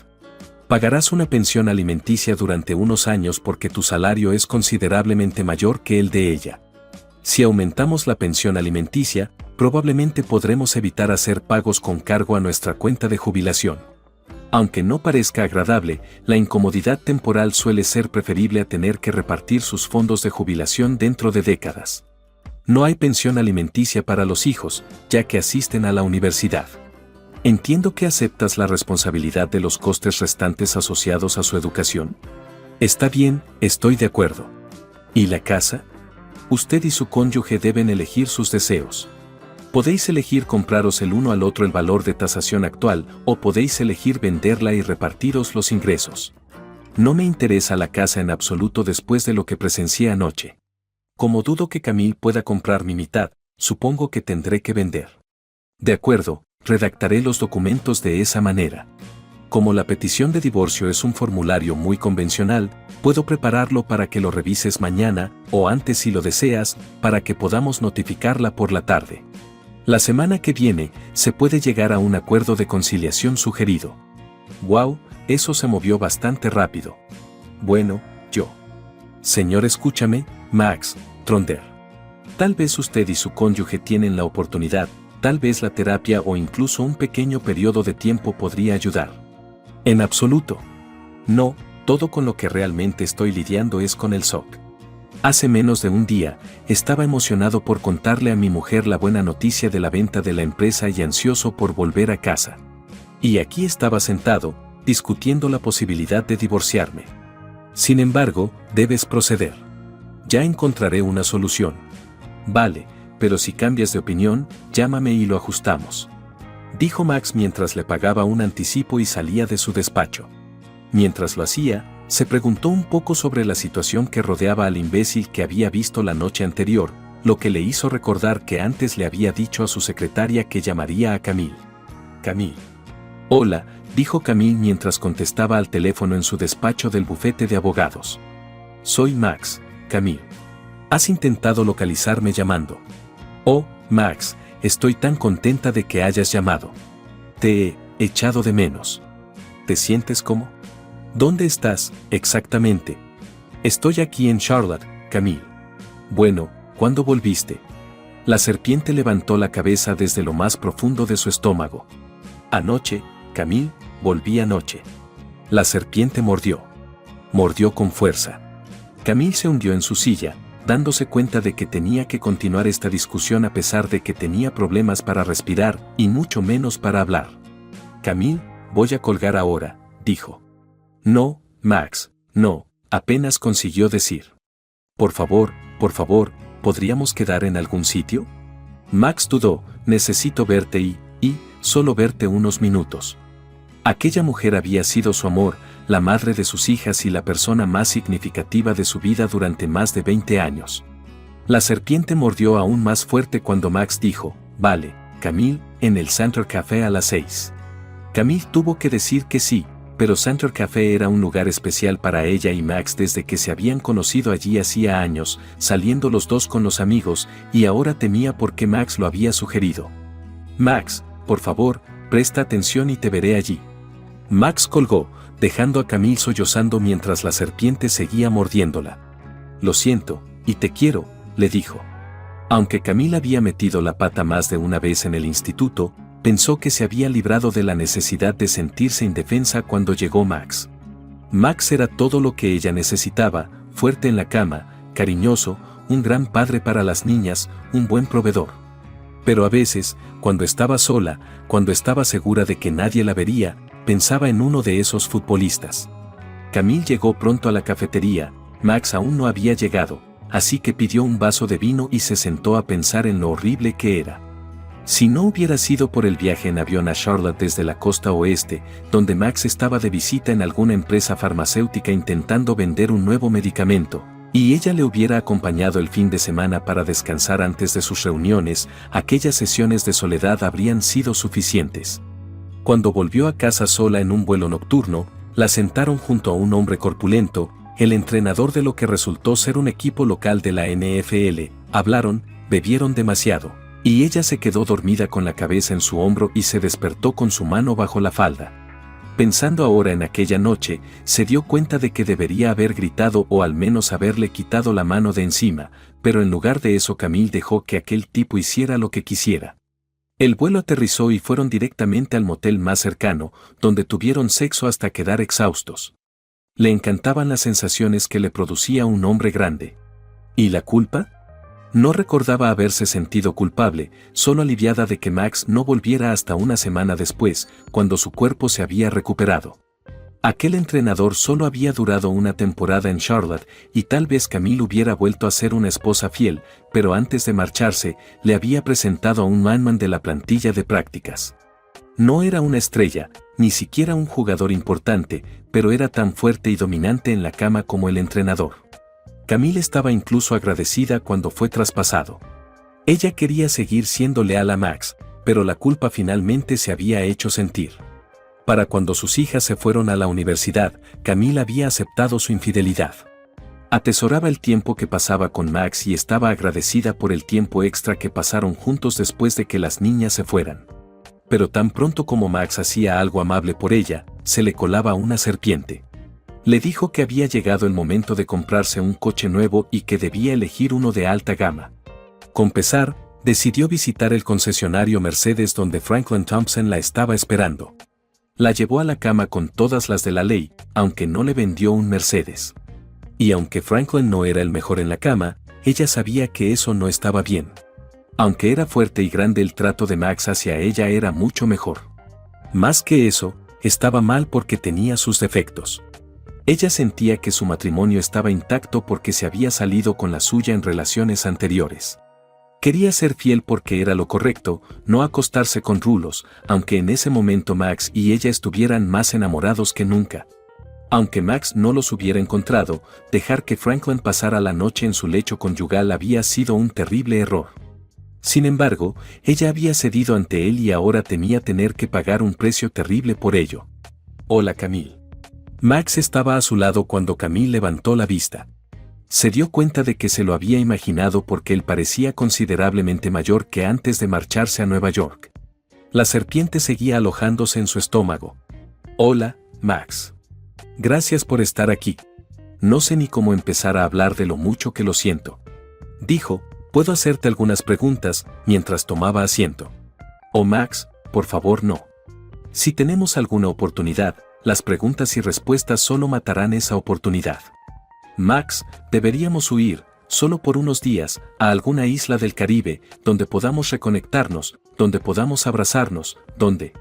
Pagarás una pensión alimenticia durante unos años porque tu salario es considerablemente mayor que el de ella. Si aumentamos la pensión alimenticia, probablemente podremos evitar hacer pagos con cargo a nuestra cuenta de jubilación. Aunque no parezca agradable, la incomodidad temporal suele ser preferible a tener que repartir sus fondos de jubilación dentro de décadas. No hay pensión alimenticia para los hijos, ya que asisten a la universidad. Entiendo que aceptas la responsabilidad de los costes restantes asociados a su educación. Está bien, estoy de acuerdo. ¿Y la casa? Usted y su cónyuge deben elegir sus deseos. Podéis elegir compraros el uno al otro el valor de tasación actual, o podéis elegir venderla y repartiros los ingresos. No me interesa la casa en absoluto después de lo que presencié anoche. Como dudo que Camille pueda comprar mi mitad, supongo que tendré que vender. De acuerdo, redactaré los documentos de esa manera. Como la petición de divorcio es un formulario muy convencional, puedo prepararlo para que lo revises mañana, o antes si lo deseas, para que podamos notificarla por la tarde. La semana que viene, se puede llegar a un acuerdo de conciliación sugerido. Wow, eso se movió bastante rápido. Bueno, yo. Señor, escúchame, Max Tronder. Tal vez usted y su cónyuge tienen la oportunidad, tal vez la terapia o incluso un pequeño periodo de tiempo podría ayudar. En absoluto. No, todo con lo que realmente estoy lidiando es con el shock. Hace menos de un día, estaba emocionado por contarle a mi mujer la buena noticia de la venta de la empresa y ansioso por volver a casa. Y aquí estaba sentado, discutiendo la posibilidad de divorciarme. Sin embargo, debes proceder. Ya encontraré una solución. Vale, pero si cambias de opinión, llámame y lo ajustamos. Dijo Max mientras le pagaba un anticipo y salía de su despacho. Mientras lo hacía, se preguntó un poco sobre la situación que rodeaba al imbécil que había visto la noche anterior, lo que le hizo recordar que antes le había dicho a su secretaria que llamaría a Camille. Camille. Hola, dijo Camille mientras contestaba al teléfono en su despacho del bufete de abogados. Soy Max, Camille. ¿Has intentado localizarme llamando? Oh, Max, estoy tan contenta de que hayas llamado. Te he echado de menos. ¿Te sientes cómo? ¿Dónde estás, exactamente? Estoy aquí en Charlotte, Camille. Bueno, ¿cuándo volviste? La serpiente levantó la cabeza desde lo más profundo de su estómago. Anoche, Camille, volví anoche. La serpiente mordió. Mordió con fuerza. Camille se hundió en su silla, dándose cuenta de que tenía que continuar esta discusión a pesar de que tenía problemas para respirar y mucho menos para hablar. Camille, voy a colgar ahora, dijo. No, Max, no, apenas consiguió decir. Por favor, ¿podríamos quedar en algún sitio? Max dudó, necesito verte y, solo verte unos minutos. Aquella mujer había sido su amor, la madre de sus hijas y la persona más significativa de su vida durante más de 20 años. La serpiente mordió aún más fuerte cuando Max dijo, «Vale, Camille, en el Center Café a las 6». Camille tuvo que decir que sí, pero Center Café era un lugar especial para ella y Max desde que se habían conocido allí hacía años, saliendo los dos con los amigos, y ahora temía porque Max lo había sugerido. «Max, por favor, presta atención y te veré allí». Max colgó, dejando a Camille sollozando mientras la serpiente seguía mordiéndola. «Lo siento, y te quiero», le dijo. Aunque Camille había metido la pata más de una vez en el instituto, pensó que se había librado de la necesidad de sentirse indefensa cuando llegó Max. Max era todo lo que ella necesitaba, fuerte en la cama, cariñoso, un gran padre para las niñas, un buen proveedor. Pero a veces, cuando estaba sola, cuando estaba segura de que nadie la vería, pensaba en uno de esos futbolistas. Camille llegó pronto a la cafetería, Max aún no había llegado, así que pidió un vaso de vino y se sentó a pensar en lo horrible que era. Si no hubiera sido por el viaje en avión a Charlotte desde la costa oeste, donde Max estaba de visita en alguna empresa farmacéutica intentando vender un nuevo medicamento, y ella le hubiera acompañado el fin de semana para descansar antes de sus reuniones, aquellas sesiones de soledad habrían sido suficientes. Cuando volvió a casa sola en un vuelo nocturno, la sentaron junto a un hombre corpulento, el entrenador de lo que resultó ser un equipo local de la NFL, hablaron, bebieron demasiado, y ella se quedó dormida con la cabeza en su hombro y se despertó con su mano bajo la falda. Pensando ahora en aquella noche, se dio cuenta de que debería haber gritado o al menos haberle quitado la mano de encima, pero en lugar de eso Camille dejó que aquel tipo hiciera lo que quisiera. El vuelo aterrizó y fueron directamente al motel más cercano, donde tuvieron sexo hasta quedar exhaustos. Le encantaban las sensaciones que le producía un hombre grande. ¿Y la culpa? No recordaba haberse sentido culpable, solo aliviada de que Max no volviera hasta una semana después, cuando su cuerpo se había recuperado. Aquel entrenador solo había durado una temporada en Charlotte y tal vez Camille hubiera vuelto a ser una esposa fiel, pero antes de marcharse, le había presentado a un manman de la plantilla de prácticas. No era una estrella, ni siquiera un jugador importante, pero era tan fuerte y dominante en la cama como el entrenador. Camille estaba incluso agradecida cuando fue traspasado. Ella quería seguir siendo leal a Max, pero la culpa finalmente se había hecho sentir. Para cuando sus hijas se fueron a la universidad, Camille había aceptado su infidelidad. Atesoraba el tiempo que pasaba con Max y estaba agradecida por el tiempo extra que pasaron juntos después de que las niñas se fueran. Pero tan pronto como Max hacía algo amable por ella, se le colaba una serpiente. Le dijo que había llegado el momento de comprarse un coche nuevo y que debía elegir uno de alta gama. Con pesar, decidió visitar el concesionario Mercedes donde Franklin Thompson la estaba esperando. La llevó a la cama con todas las de la ley, aunque no le vendió un Mercedes. Y aunque Franklin no era el mejor en la cama, ella sabía que eso no estaba bien. Aunque era fuerte y grande, el trato de Max hacia ella era mucho mejor. Más que eso, estaba mal porque tenía sus defectos. Ella sentía que su matrimonio estaba intacto porque se había salido con la suya en relaciones anteriores. Quería ser fiel porque era lo correcto, no acostarse con rulos, aunque en ese momento Max y ella estuvieran más enamorados que nunca. Aunque Max no los hubiera encontrado, dejar que Franklin pasara la noche en su lecho conyugal había sido un terrible error. Sin embargo, ella había cedido ante él y ahora temía tener que pagar un precio terrible por ello. Hola, Camille. Max estaba a su lado cuando Camille levantó la vista. Se dio cuenta de que se lo había imaginado porque él parecía considerablemente mayor que antes de marcharse a Nueva York. La serpiente seguía alojándose en su estómago. Hola, Max. Gracias por estar aquí. No sé ni cómo empezar a hablar de lo mucho que lo siento. Dijo, puedo hacerte algunas preguntas, mientras tomaba asiento. Oh, Max, por favor no. Si tenemos alguna oportunidad, las preguntas y respuestas solo matarán esa oportunidad. Max, deberíamos huir, solo por unos días, a alguna isla del Caribe, donde podamos reconectarnos, donde podamos abrazarnos, donde...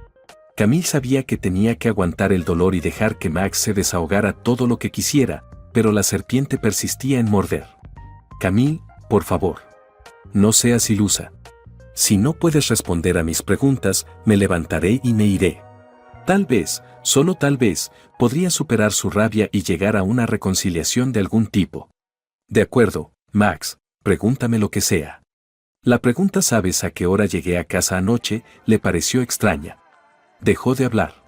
Camille sabía que tenía que aguantar el dolor y dejar que Max se desahogara todo lo que quisiera, pero la serpiente persistía en morder. Camille, por favor. No seas ilusa. Si no puedes responder a mis preguntas, me levantaré y me iré. Tal vez, solo tal vez, podría superar su rabia y llegar a una reconciliación de algún tipo. De acuerdo, Max, pregúntame lo que sea. La pregunta ¿sabes a qué hora llegué a casa anoche? Le pareció extraña. Dejó de hablar.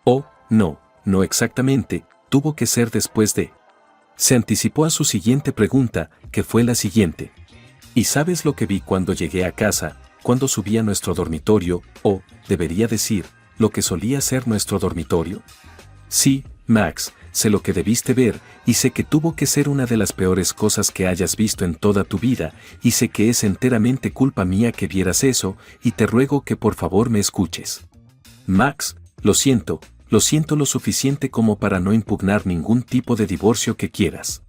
Oh, no, no exactamente, tuvo que ser después de. Se anticipó a su siguiente pregunta, que fue la siguiente. ¿Y sabes lo que vi cuando llegué a casa, cuando subí a nuestro dormitorio, o, debería decir, lo que solía ser nuestro dormitorio? Sí, Max, sé lo que debiste ver, y sé que tuvo que ser una de las peores cosas que hayas visto en toda tu vida, y sé que es enteramente culpa mía que vieras eso, y te ruego que por favor me escuches. Max, lo siento lo suficiente como para no impugnar ningún tipo de divorcio que quieras.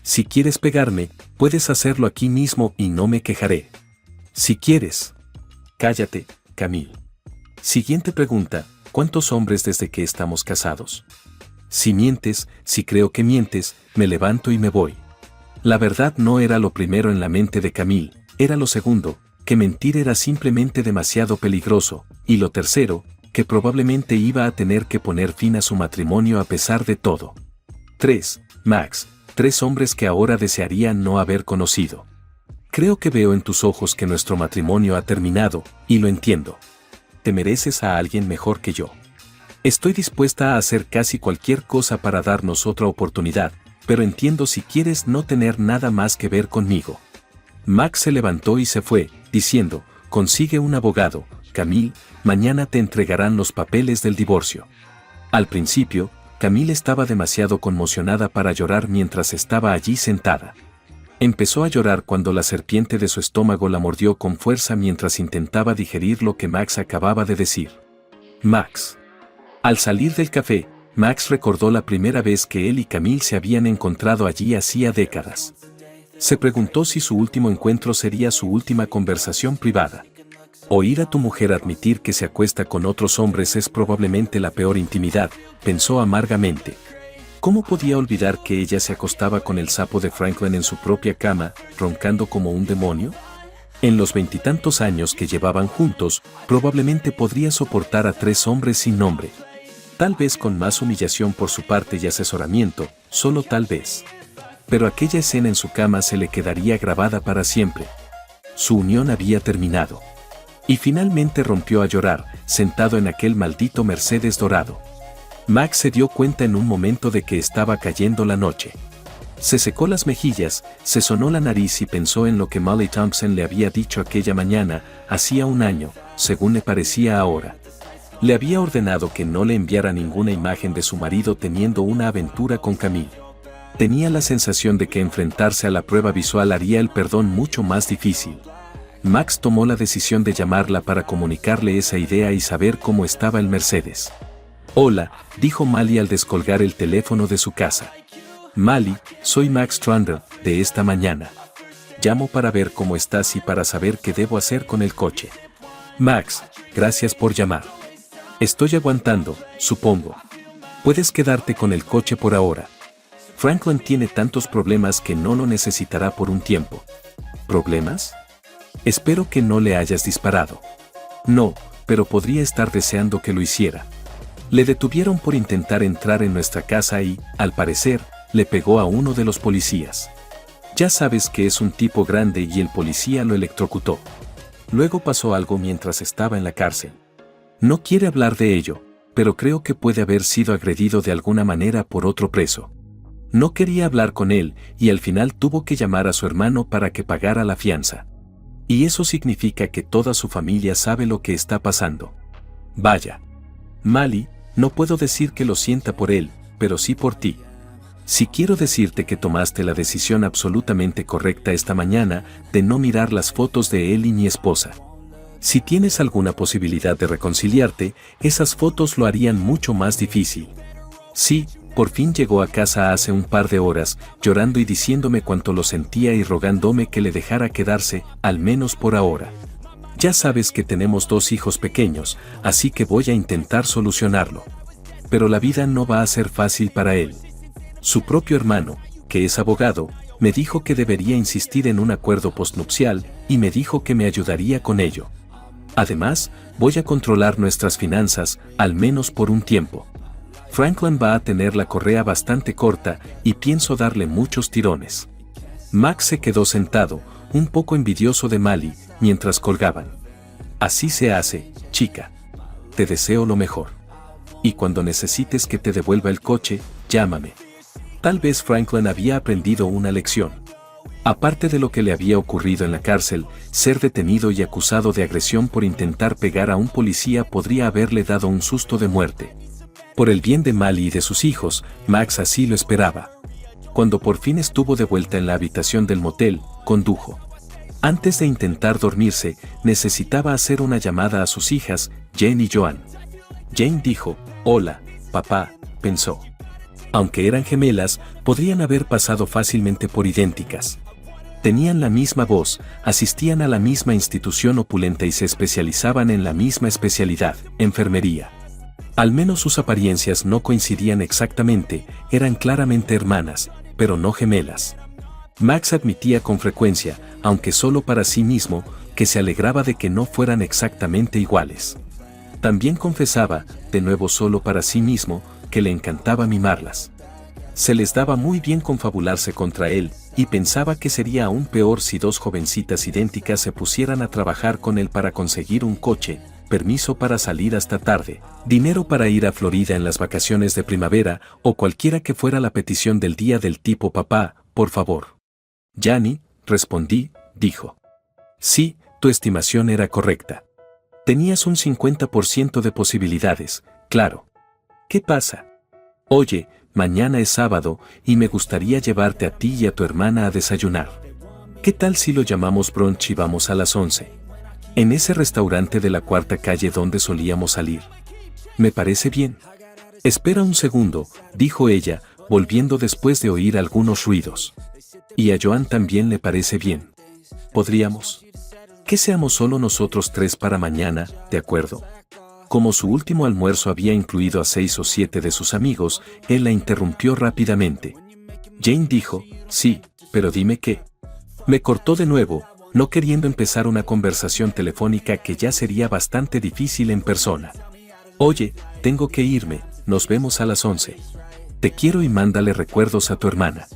Si quieres pegarme, puedes hacerlo aquí mismo y no me quejaré. Si quieres. Cállate, Camille. Siguiente pregunta, ¿cuántos hombres desde que estamos casados? Si mientes, si creo que mientes, me levanto y me voy. La verdad no era lo primero en la mente de Camille, era lo segundo, que mentir era simplemente demasiado peligroso, y lo tercero, que probablemente iba a tener que poner fin a su matrimonio a pesar de todo. 3. Max, 3 hombres que ahora desearían no haber conocido. Creo que veo en tus ojos que nuestro matrimonio ha terminado, y lo entiendo. Te mereces a alguien mejor que yo. Estoy dispuesta a hacer casi cualquier cosa para darnos otra oportunidad, pero entiendo si quieres no tener nada más que ver conmigo. Max se levantó y se fue, diciendo, consigue un abogado, Camille, mañana te entregarán los papeles del divorcio. Al principio, Camille estaba demasiado conmocionada para llorar mientras estaba allí sentada. Empezó a llorar cuando la serpiente de su estómago la mordió con fuerza mientras intentaba digerir lo que Max acababa de decir. Max. Al salir del café, Max recordó la primera vez que él y Camille se habían encontrado allí hacía décadas. Se preguntó si su último encuentro sería su última conversación privada. Oír a tu mujer admitir que se acuesta con otros hombres es probablemente la peor intimidad, pensó amargamente. ¿Cómo podía olvidar que ella se acostaba con el sapo de Franklin en su propia cama, roncando como un demonio? En los 20 y tantos años que llevaban juntos, probablemente podría soportar a 3 hombres sin nombre. Tal vez con más humillación por su parte y asesoramiento, solo tal vez. Pero aquella escena en su cama se le quedaría grabada para siempre. Su unión había terminado. Y finalmente rompió a llorar, sentado en aquel maldito Mercedes dorado. Max se dio cuenta en un momento de que estaba cayendo la noche. Se secó las mejillas, se sonó la nariz y pensó en lo que Molly Thompson le había dicho aquella mañana, hacía un año, según le parecía ahora. Le había ordenado que no le enviara ninguna imagen de su marido teniendo una aventura con Camille. Tenía la sensación de que enfrentarse a la prueba visual haría el perdón mucho más difícil. Max tomó la decisión de llamarla para comunicarle esa idea y saber cómo estaba el Mercedes. Hola, dijo Molly al descolgar el teléfono de su casa. Molly, soy Max Trundle, de esta mañana. Llamo para ver cómo estás y para saber qué debo hacer con el coche. Max, gracias por llamar. Estoy aguantando, supongo. Puedes quedarte con el coche por ahora. Franklin tiene tantos problemas que no lo necesitará por un tiempo. ¿Problemas? Espero que no le hayas disparado. No, pero podría estar deseando que lo hiciera. Le detuvieron por intentar entrar en nuestra casa y, al parecer, le pegó a uno de los policías. Ya sabes que es un tipo grande y el policía lo electrocutó. Luego pasó algo mientras estaba en la cárcel. No quiere hablar de ello, pero creo que puede haber sido agredido de alguna manera por otro preso. No quería hablar con él y al final tuvo que llamar a su hermano para que pagara la fianza. Y eso significa que toda su familia sabe lo que está pasando. Vaya. Molly, no puedo decir que lo sienta por él, pero sí por ti. Si quiero decirte que tomaste la decisión absolutamente correcta esta mañana de no mirar las fotos de él y mi esposa. Si tienes alguna posibilidad de reconciliarte, esas fotos lo harían mucho más difícil. Sí, por fin llegó a casa hace un par de horas, llorando y diciéndome cuánto lo sentía y rogándome que le dejara quedarse, al menos por ahora. Ya sabes que tenemos 2 hijos pequeños, así que voy a intentar solucionarlo. Pero la vida no va a ser fácil para él. Su propio hermano, que es abogado, me dijo que debería insistir en un acuerdo postnupcial y me dijo que me ayudaría con ello. Además, voy a controlar nuestras finanzas, al menos por un tiempo. Franklin va a tener la correa bastante corta y pienso darle muchos tirones. Max se quedó sentado, un poco envidioso de Mali, mientras colgaban. Así se hace, chica. Te deseo lo mejor. Y cuando necesites que te devuelva el coche, llámame. Tal vez Franklin había aprendido una lección. Aparte de lo que le había ocurrido en la cárcel, ser detenido y acusado de agresión por intentar pegar a un policía podría haberle dado un susto de muerte. Por el bien de Mali y de sus hijos, Max así lo esperaba. Cuando por fin estuvo de vuelta en la habitación del motel, condujo. Antes de intentar dormirse, necesitaba hacer una llamada a sus hijas, Jane y Joan. Jane dijo, «Hola, papá», pensó. Aunque eran gemelas, podrían haber pasado fácilmente por idénticas. Tenían la misma voz, asistían a la misma institución opulenta y se especializaban en la misma especialidad, enfermería. Al menos sus apariencias no coincidían exactamente, eran claramente hermanas, pero no gemelas. Max admitía con frecuencia, aunque solo para sí mismo, que se alegraba de que no fueran exactamente iguales. También confesaba, de nuevo solo para sí mismo, que le encantaba mimarlas. Se les daba muy bien confabularse contra él, y pensaba que sería aún peor si dos jovencitas idénticas se pusieran a trabajar con él para conseguir un coche, permiso para salir hasta tarde, dinero para ir a Florida en las vacaciones de primavera, o cualquiera que fuera la petición del día del tipo papá, por favor. Janie, respondí, dijo. Sí, tu estimación era correcta. Tenías un 50% de posibilidades, claro. ¿Qué pasa? Oye, mañana es sábado y me gustaría llevarte a ti y a tu hermana a desayunar. ¿Qué tal si lo llamamos brunch y vamos a las 11? En ese restaurante de la cuarta calle donde solíamos salir. Me parece bien. Espera un segundo, dijo ella, volviendo después de oír algunos ruidos. Y a Joan también le parece bien. ¿Podríamos? Que seamos solo nosotros tres para mañana, ¿de acuerdo? Como su último almuerzo había incluido a 6 o 7 de sus amigos, él la interrumpió rápidamente. Jane dijo, sí, pero dime qué. Me cortó de nuevo, no queriendo empezar una conversación telefónica que ya sería bastante difícil en persona. Oye, tengo que irme, nos vemos a las 11. Te quiero y mándale recuerdos a tu hermana.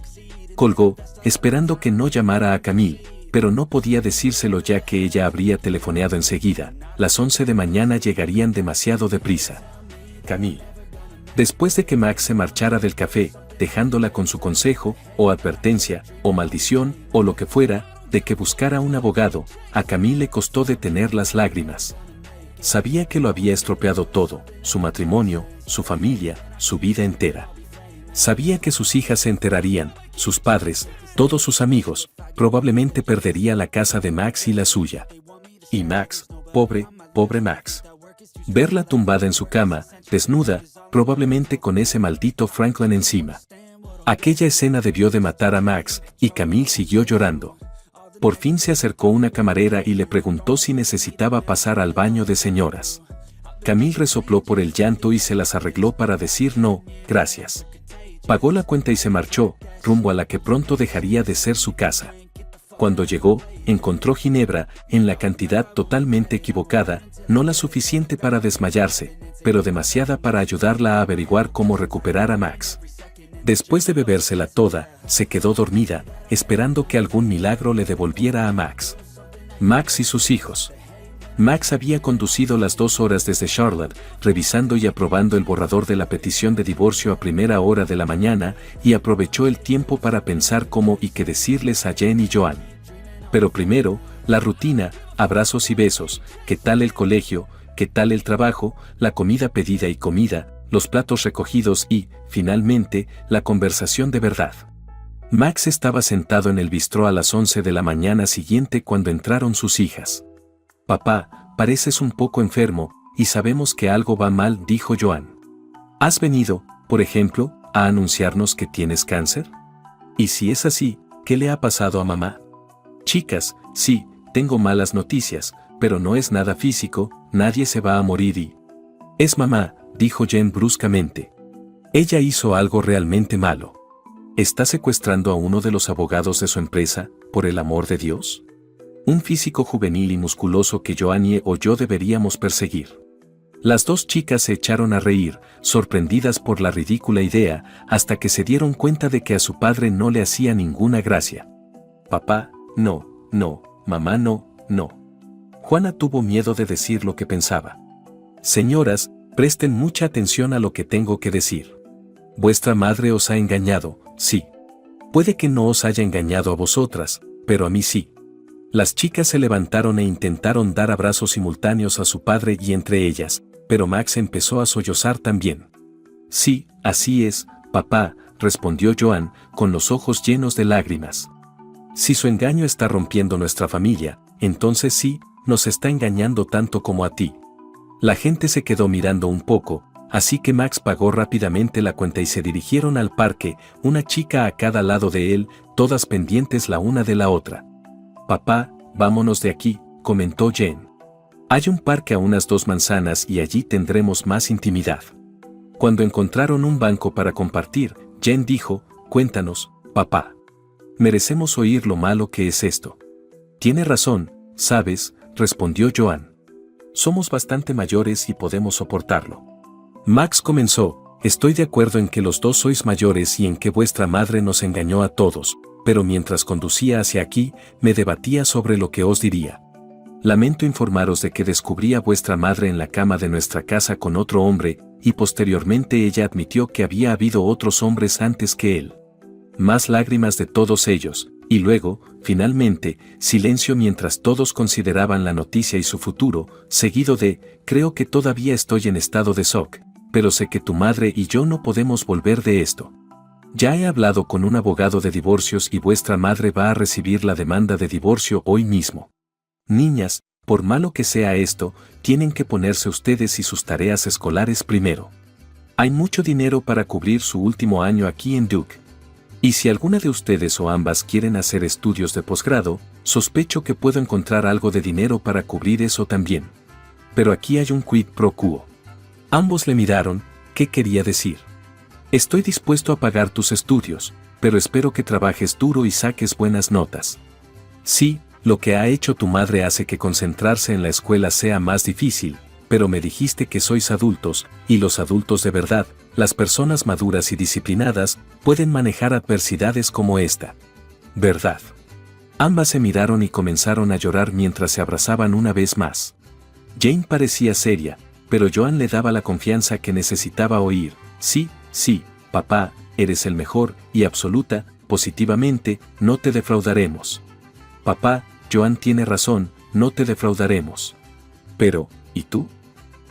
Colgó, esperando que no llamara a Camille, pero no podía decírselo ya que ella habría telefoneado enseguida. Las 11 de mañana llegarían demasiado deprisa. Camille. Después de que Max se marchara del café, dejándola con su consejo, o advertencia, o maldición, o lo que fuera, de que buscara un abogado, a Camille le costó detener las lágrimas. Sabía que lo había estropeado todo, su matrimonio, su familia, su vida entera. Sabía que sus hijas se enterarían, sus padres, todos sus amigos, probablemente perdería la casa de Max y la suya. Y Max, pobre Max. Verla tumbada en su cama, desnuda, probablemente con ese maldito Franklin encima. Aquella escena debió de matar a Max, y Camille siguió llorando. Por fin se acercó una camarera y le preguntó si necesitaba pasar al baño de señoras. Camille resopló por el llanto y se las arregló para decir no, gracias. Pagó la cuenta y se marchó, rumbo a la que pronto dejaría de ser su casa. Cuando llegó, encontró ginebra, en la cantidad totalmente equivocada, no la suficiente para desmayarse, pero demasiada para ayudarla a averiguar cómo recuperar a Max. Después de bebérsela toda, se quedó dormida, esperando que algún milagro le devolviera a Max. Max y sus hijos. Max había conducido las 2 horas desde Charlotte, revisando y aprobando el borrador de la petición de divorcio a primera hora de la mañana, y aprovechó el tiempo para pensar cómo y qué decirles a Jen y Joan. Pero primero, la rutina, abrazos y besos, qué tal el colegio, qué tal el trabajo, la comida pedida y comida, los platos recogidos y, finalmente, la conversación de verdad. Max estaba sentado en el bistró a las 11 de la mañana siguiente cuando entraron sus hijas. Papá, pareces un poco enfermo, y sabemos que algo va mal, dijo Joan. ¿Has venido, por ejemplo, a anunciarnos que tienes cáncer? Y si es así, ¿qué le ha pasado a mamá? Chicas, sí, tengo malas noticias, pero no es nada físico, nadie se va a morir y... Es mamá, dijo Jen bruscamente. Ella hizo algo realmente malo. ¿Está secuestrando a uno de los abogados de su empresa, por el amor de Dios? Un físico juvenil y musculoso que Joannie o yo deberíamos perseguir. Las dos chicas se echaron a reír, sorprendidas por la ridícula idea, hasta que se dieron cuenta de que a su padre no le hacía ninguna gracia. Papá, no, mamá no. Juana tuvo miedo de decir lo que pensaba. Señoras, presten mucha atención a lo que tengo que decir. Vuestra madre os ha engañado, sí. Puede que no os haya engañado a vosotras, pero a mí sí. Las chicas se levantaron e intentaron dar abrazos simultáneos a su padre y entre ellas, pero Max empezó a sollozar también. Sí, así es, papá, respondió Joan, con los ojos llenos de lágrimas. Si su engaño está rompiendo nuestra familia, entonces sí, nos está engañando tanto como a ti. La gente se quedó mirando un poco, así que Max pagó rápidamente la cuenta y se dirigieron al parque, una chica a cada lado de él, todas pendientes la una de la otra. Papá, vámonos de aquí, comentó Jen. Hay un parque a unas 2 manzanas y allí tendremos más intimidad. Cuando encontraron un banco para compartir, Jen dijo, cuéntanos, papá. Merecemos oír lo malo que es esto. Tiene razón, ¿sabes?, respondió Joan. Somos bastante mayores y podemos soportarlo. Max comenzó, estoy de acuerdo en que los dos sois mayores y en que vuestra madre nos engañó a todos, pero mientras conducía hacia aquí, me debatía sobre lo que os diría. Lamento informaros de que descubrí a vuestra madre en la cama de nuestra casa con otro hombre, y posteriormente ella admitió que había habido otros hombres antes que él. Más lágrimas de todos ellos, y luego, finalmente, silencio mientras todos consideraban la noticia y su futuro, seguido de, creo que todavía estoy en estado de shock, pero sé que tu madre y yo no podemos volver de esto. Ya he hablado con un abogado de divorcios y vuestra madre va a recibir la demanda de divorcio hoy mismo. Niñas, por malo que sea esto, tienen que ponerse ustedes y sus tareas escolares primero. Hay mucho dinero para cubrir su último año aquí en Duke. Y si alguna de ustedes o ambas quieren hacer estudios de posgrado, sospecho que puedo encontrar algo de dinero para cubrir eso también. Pero aquí hay un quid pro quo. Ambos le miraron, ¿qué quería decir? Estoy dispuesto a pagar tus estudios, pero espero que trabajes duro y saques buenas notas. Sí, lo que ha hecho tu madre hace que concentrarse en la escuela sea más difícil, pero me dijiste que sois adultos, y los adultos de verdad, las personas maduras y disciplinadas, pueden manejar adversidades como esta. ¿Verdad? Ambas se miraron y comenzaron a llorar mientras se abrazaban una vez más. Jane parecía seria, pero Joan le daba la confianza que necesitaba oír. Sí, papá, eres el mejor, y absoluta, positivamente, no te defraudaremos. Papá, Joan tiene razón, no te defraudaremos. Pero, ¿y tú?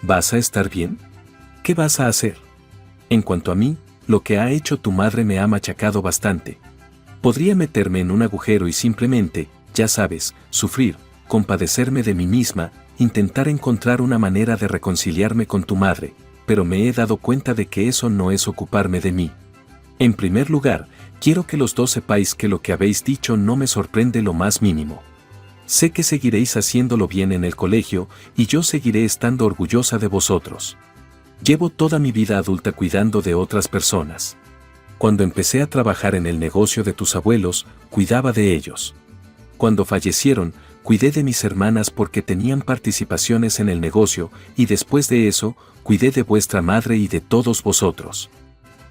¿Vas a estar bien? ¿Qué vas a hacer? En cuanto a mí, lo que ha hecho tu madre me ha machacado bastante. Podría meterme en un agujero y simplemente, ya sabes, sufrir, compadecerme de mí misma, intentar encontrar una manera de reconciliarme con tu madre, pero me he dado cuenta de que eso no es ocuparme de mí. En primer lugar, quiero que los dos sepáis que lo que habéis dicho no me sorprende lo más mínimo. Sé que seguiréis haciéndolo bien en el colegio y yo seguiré estando orgullosa de vosotros. Llevo toda mi vida adulta cuidando de otras personas. Cuando empecé a trabajar en el negocio de tus abuelos, cuidaba de ellos. Cuando fallecieron, cuidé de mis hermanas porque tenían participaciones en el negocio y después de eso, cuidé de vuestra madre y de todos vosotros.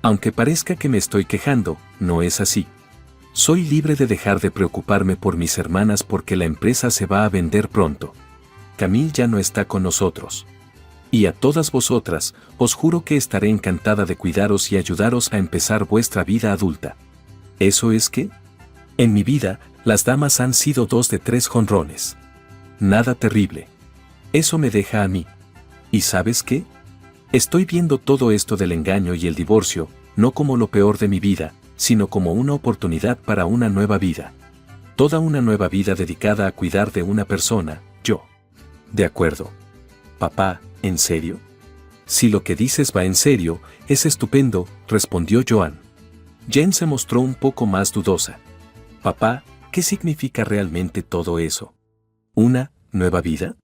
Aunque parezca que me estoy quejando, no es así. Soy libre de dejar de preocuparme por mis hermanas porque la empresa se va a vender pronto. Camille ya no está con nosotros. Y a todas vosotras, os juro que estaré encantada de cuidaros y ayudaros a empezar vuestra vida adulta. ¿Eso es qué? En mi vida, las damas han sido 2 de 3 jonrones. Nada terrible. Eso me deja a mí. ¿Y sabes qué? Estoy viendo todo esto del engaño y el divorcio, no como lo peor de mi vida, sino como una oportunidad para una nueva vida. Toda una nueva vida dedicada a cuidar de una persona, yo. De acuerdo. Papá, ¿en serio? Si lo que dices va en serio, es estupendo, respondió Joan. Jen se mostró un poco más dudosa. Papá, ¿qué significa realmente todo eso? ¿Una nueva vida?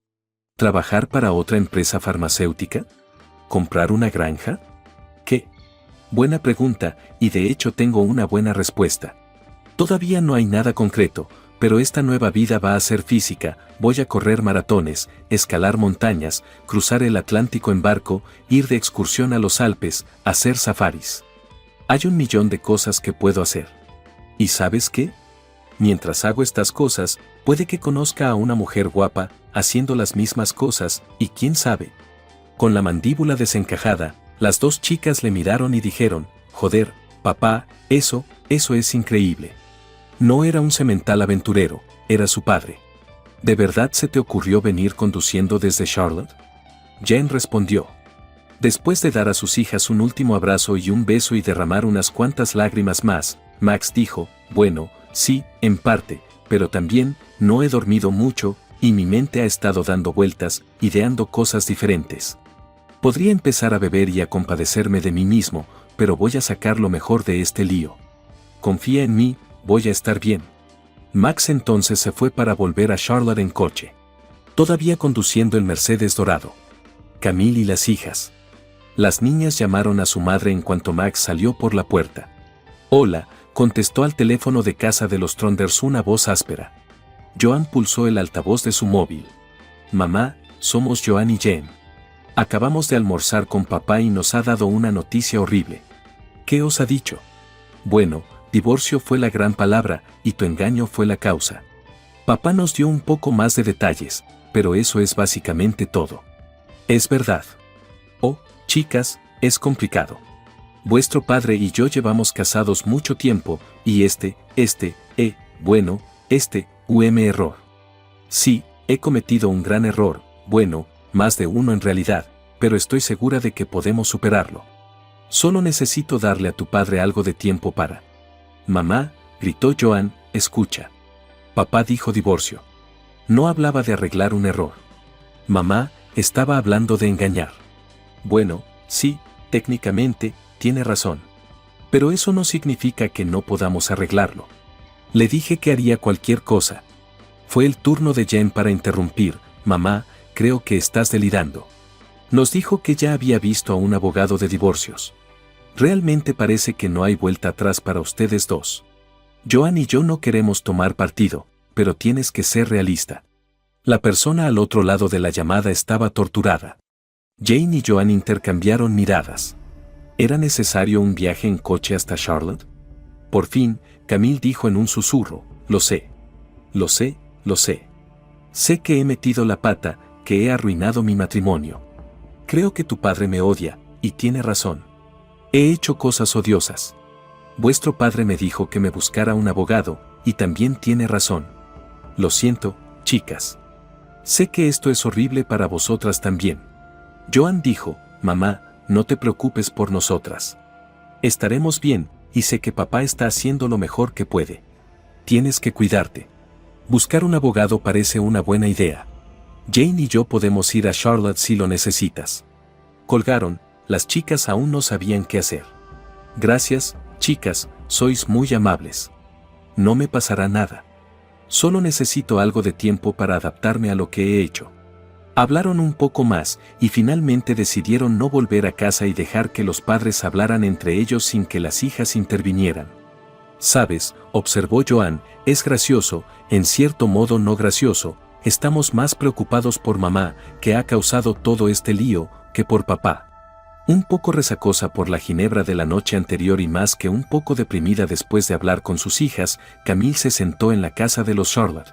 ¿Trabajar para otra empresa farmacéutica? ¿Comprar una granja? ¿Qué? Buena pregunta, y de hecho tengo una buena respuesta. Todavía no hay nada concreto, pero esta nueva vida va a ser física, voy a correr maratones, escalar montañas, cruzar el Atlántico en barco, ir de excursión a los Alpes, hacer safaris. Hay 1.000.000 de cosas que puedo hacer. ¿Y sabes qué? Mientras hago estas cosas, puede que conozca a una mujer guapa, haciendo las mismas cosas, y quién sabe. Con la mandíbula desencajada, las dos chicas le miraron y dijeron, joder, papá, eso es increíble. No era un semental aventurero, era su padre. ¿De verdad se te ocurrió venir conduciendo desde Charlotte? Jane respondió. Después de dar a sus hijas un último abrazo y un beso y derramar unas cuantas lágrimas más, Max dijo, bueno, sí, en parte, pero también, no he dormido mucho, y mi mente ha estado dando vueltas, ideando cosas diferentes. Podría empezar a beber y a compadecerme de mí mismo, pero voy a sacar lo mejor de este lío. Confía en mí, voy a estar bien. Max entonces se fue para volver a Charlotte en coche. Todavía conduciendo el Mercedes dorado. Camille y las hijas. Las niñas llamaron a su madre en cuanto Max salió por la puerta. Hola, contestó al teléfono de casa de los Tronders una voz áspera. Joan pulsó el altavoz de su móvil. Mamá, somos Joan y Jane. Acabamos de almorzar con papá y nos ha dado una noticia horrible. ¿Qué os ha dicho? Bueno, divorcio fue la gran palabra, y tu engaño fue la causa. Papá nos dio un poco más de detalles, pero eso es básicamente todo. Es verdad. Oh, chicas, es complicado. Vuestro padre y yo llevamos casados mucho tiempo, y error. Sí, he cometido un gran error, bueno, más de uno en realidad, pero estoy segura de que podemos superarlo. Solo necesito darle a tu padre algo de tiempo para... Mamá, gritó Joan, escucha. Papá dijo divorcio. No hablaba de arreglar un error. Mamá, estaba hablando de engañar. Bueno, sí, técnicamente, tiene razón. Pero eso no significa que no podamos arreglarlo. Le dije que haría cualquier cosa. Fue el turno de Jen para interrumpir. Mamá, creo que estás delirando. Nos dijo que ya había visto a un abogado de divorcios. Realmente parece que no hay vuelta atrás para ustedes dos. Joan y yo no queremos tomar partido, pero tienes que ser realista. La persona al otro lado de la llamada estaba torturada. Jane y Joan intercambiaron miradas. ¿Era necesario un viaje en coche hasta Charlotte? Por fin, Camille dijo en un susurro, lo sé. Lo sé, lo sé. Sé que he metido la pata, que he arruinado mi matrimonio. Creo que tu padre me odia, y tiene razón. He hecho cosas odiosas. Vuestro padre me dijo que me buscara un abogado, y también tiene razón. Lo siento, chicas. Sé que esto es horrible para vosotras también. Joan dijo, mamá, no te preocupes por nosotras. Estaremos bien, y sé que papá está haciendo lo mejor que puede. Tienes que cuidarte. Buscar un abogado parece una buena idea. Jane y yo podemos ir a Charlotte si lo necesitas. Colgaron, las chicas aún no sabían qué hacer. Gracias, chicas, sois muy amables. No me pasará nada. Solo necesito algo de tiempo para adaptarme a lo que he hecho. Hablaron un poco más, y finalmente decidieron no volver a casa y dejar que los padres hablaran entre ellos sin que las hijas intervinieran. Sabes, observó Joan, es gracioso, en cierto modo no gracioso, estamos más preocupados por mamá, que ha causado todo este lío, que por papá. Un poco resacosa por la ginebra de la noche anterior y más que un poco deprimida después de hablar con sus hijas, Camille se sentó en la casa de los Charlotte.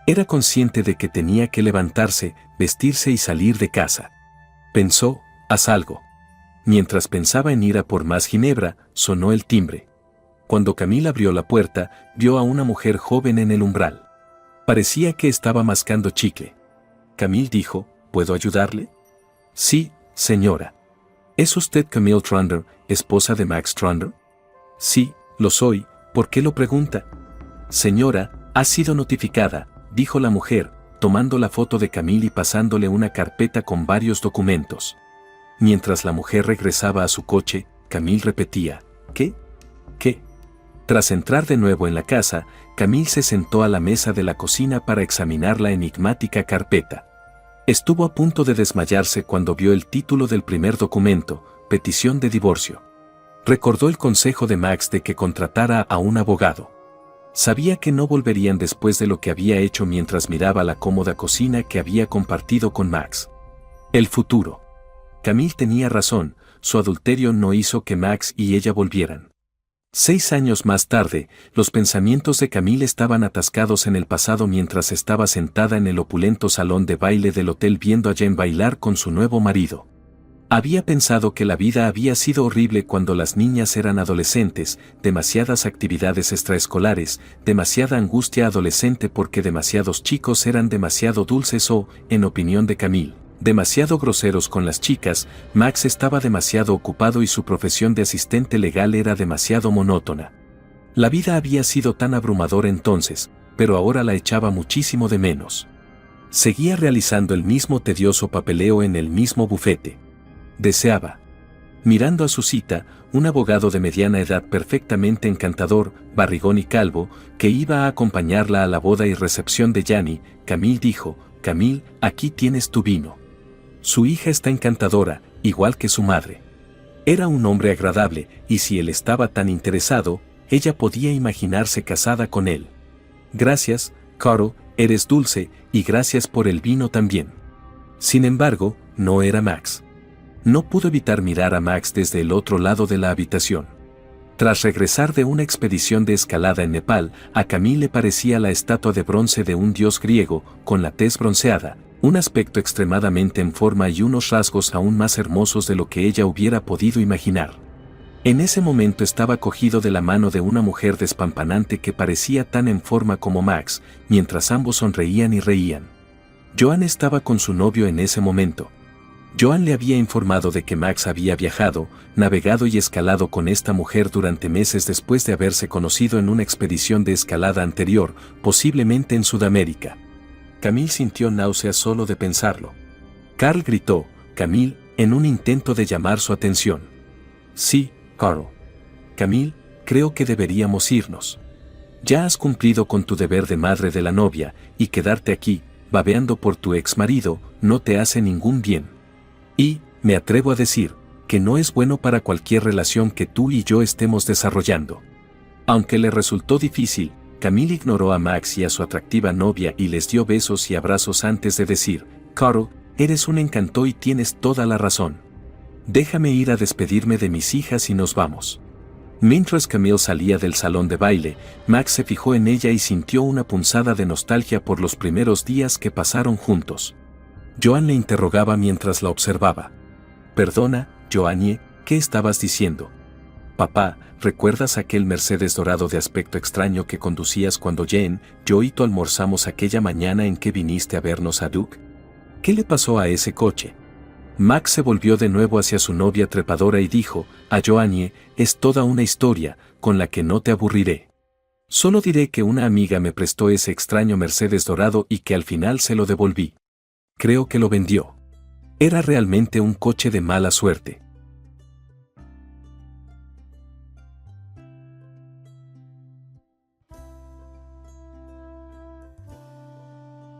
Era consciente de que tenía que levantarse, vestirse y salir de casa. Pensó, haz algo. Mientras pensaba en ir a por más ginebra, sonó el timbre. Cuando Camille abrió la puerta, vio a una mujer joven en el umbral. Parecía que estaba mascando chicle. Camille dijo, ¿puedo ayudarle? Sí, señora. ¿Es usted Camille Tronder, esposa de Max Tronder? Sí, lo soy, ¿por qué lo pregunta? Señora, ha sido notificada, dijo la mujer, tomando la foto de Camille y pasándole una carpeta con varios documentos. Mientras la mujer regresaba a su coche, Camille repetía, ¿qué? ¿Qué? Tras entrar de nuevo en la casa, Camille se sentó a la mesa de la cocina para examinar la enigmática carpeta. Estuvo a punto de desmayarse cuando vio el título del primer documento, petición de divorcio. Recordó el consejo de Max de que contratara a un abogado. Sabía que no volverían después de lo que había hecho mientras miraba la cómoda cocina que había compartido con Max. El futuro. Camille tenía razón, su adulterio no hizo que Max y ella volvieran. 6 años más tarde, los pensamientos de Camille estaban atascados en el pasado mientras estaba sentada en el opulento salón de baile del hotel viendo a Jen bailar con su nuevo marido. Había pensado que la vida había sido horrible cuando las niñas eran adolescentes, demasiadas actividades extraescolares, demasiada angustia adolescente porque demasiados chicos eran demasiado dulces o, en opinión de Camille, demasiado groseros con las chicas. Max estaba demasiado ocupado y su profesión de asistente legal era demasiado monótona. La vida había sido tan abrumadora entonces, pero ahora la echaba muchísimo de menos. Seguía realizando el mismo tedioso papeleo en el mismo bufete. Deseaba. Mirando a su cita, un abogado de mediana edad perfectamente encantador, barrigón y calvo, que iba a acompañarla a la boda y recepción de Gianni, Camille dijo: «Camille, aquí tienes tu vino». Su hija está encantadora, igual que su madre. Era un hombre agradable, y si él estaba tan interesado, ella podía imaginarse casada con él. «Gracias, Caro, eres dulce, y gracias por el vino también». Sin embargo, no era Max. No pudo evitar mirar a Max desde el otro lado de la habitación. Tras regresar de una expedición de escalada en Nepal, a Camille le parecía la estatua de bronce de un dios griego, con la tez bronceada, un aspecto extremadamente en forma y unos rasgos aún más hermosos de lo que ella hubiera podido imaginar. En ese momento estaba cogido de la mano de una mujer despampanante que parecía tan en forma como Max, mientras ambos sonreían y reían. Joan estaba con su novio en ese momento. Joan le había informado de que Max había viajado, navegado y escalado con esta mujer durante meses después de haberse conocido en una expedición de escalada anterior, posiblemente en Sudamérica. Camille sintió náuseas solo de pensarlo. Carl gritó: «Camille», en un intento de llamar su atención. «Sí, Carl. Camille, creo que deberíamos irnos. Ya has cumplido con tu deber de madre de la novia, y quedarte aquí, babeando por tu ex marido, no te hace ningún bien. Y, me atrevo a decir, que no es bueno para cualquier relación que tú y yo estemos desarrollando». Aunque le resultó difícil, Camille ignoró a Max y a su atractiva novia y les dio besos y abrazos antes de decir: «Carl, eres un encanto y tienes toda la razón. Déjame ir a despedirme de mis hijas y nos vamos». Mientras Camille salía del salón de baile, Max se fijó en ella y sintió una punzada de nostalgia por los primeros días que pasaron juntos. Joan le interrogaba mientras la observaba. «Perdona, Joanie, ¿qué estabas diciendo?» «Papá, ¿recuerdas aquel Mercedes dorado de aspecto extraño que conducías cuando Jen, yo y tú almorzamos aquella mañana en que viniste a vernos a Duke? ¿Qué le pasó a ese coche?» Max se volvió de nuevo hacia su novia trepadora y dijo: «A Joanie, es toda una historia, con la que no te aburriré. Solo diré que una amiga me prestó ese extraño Mercedes dorado y que al final se lo devolví. Creo que lo vendió. Era realmente un coche de mala suerte».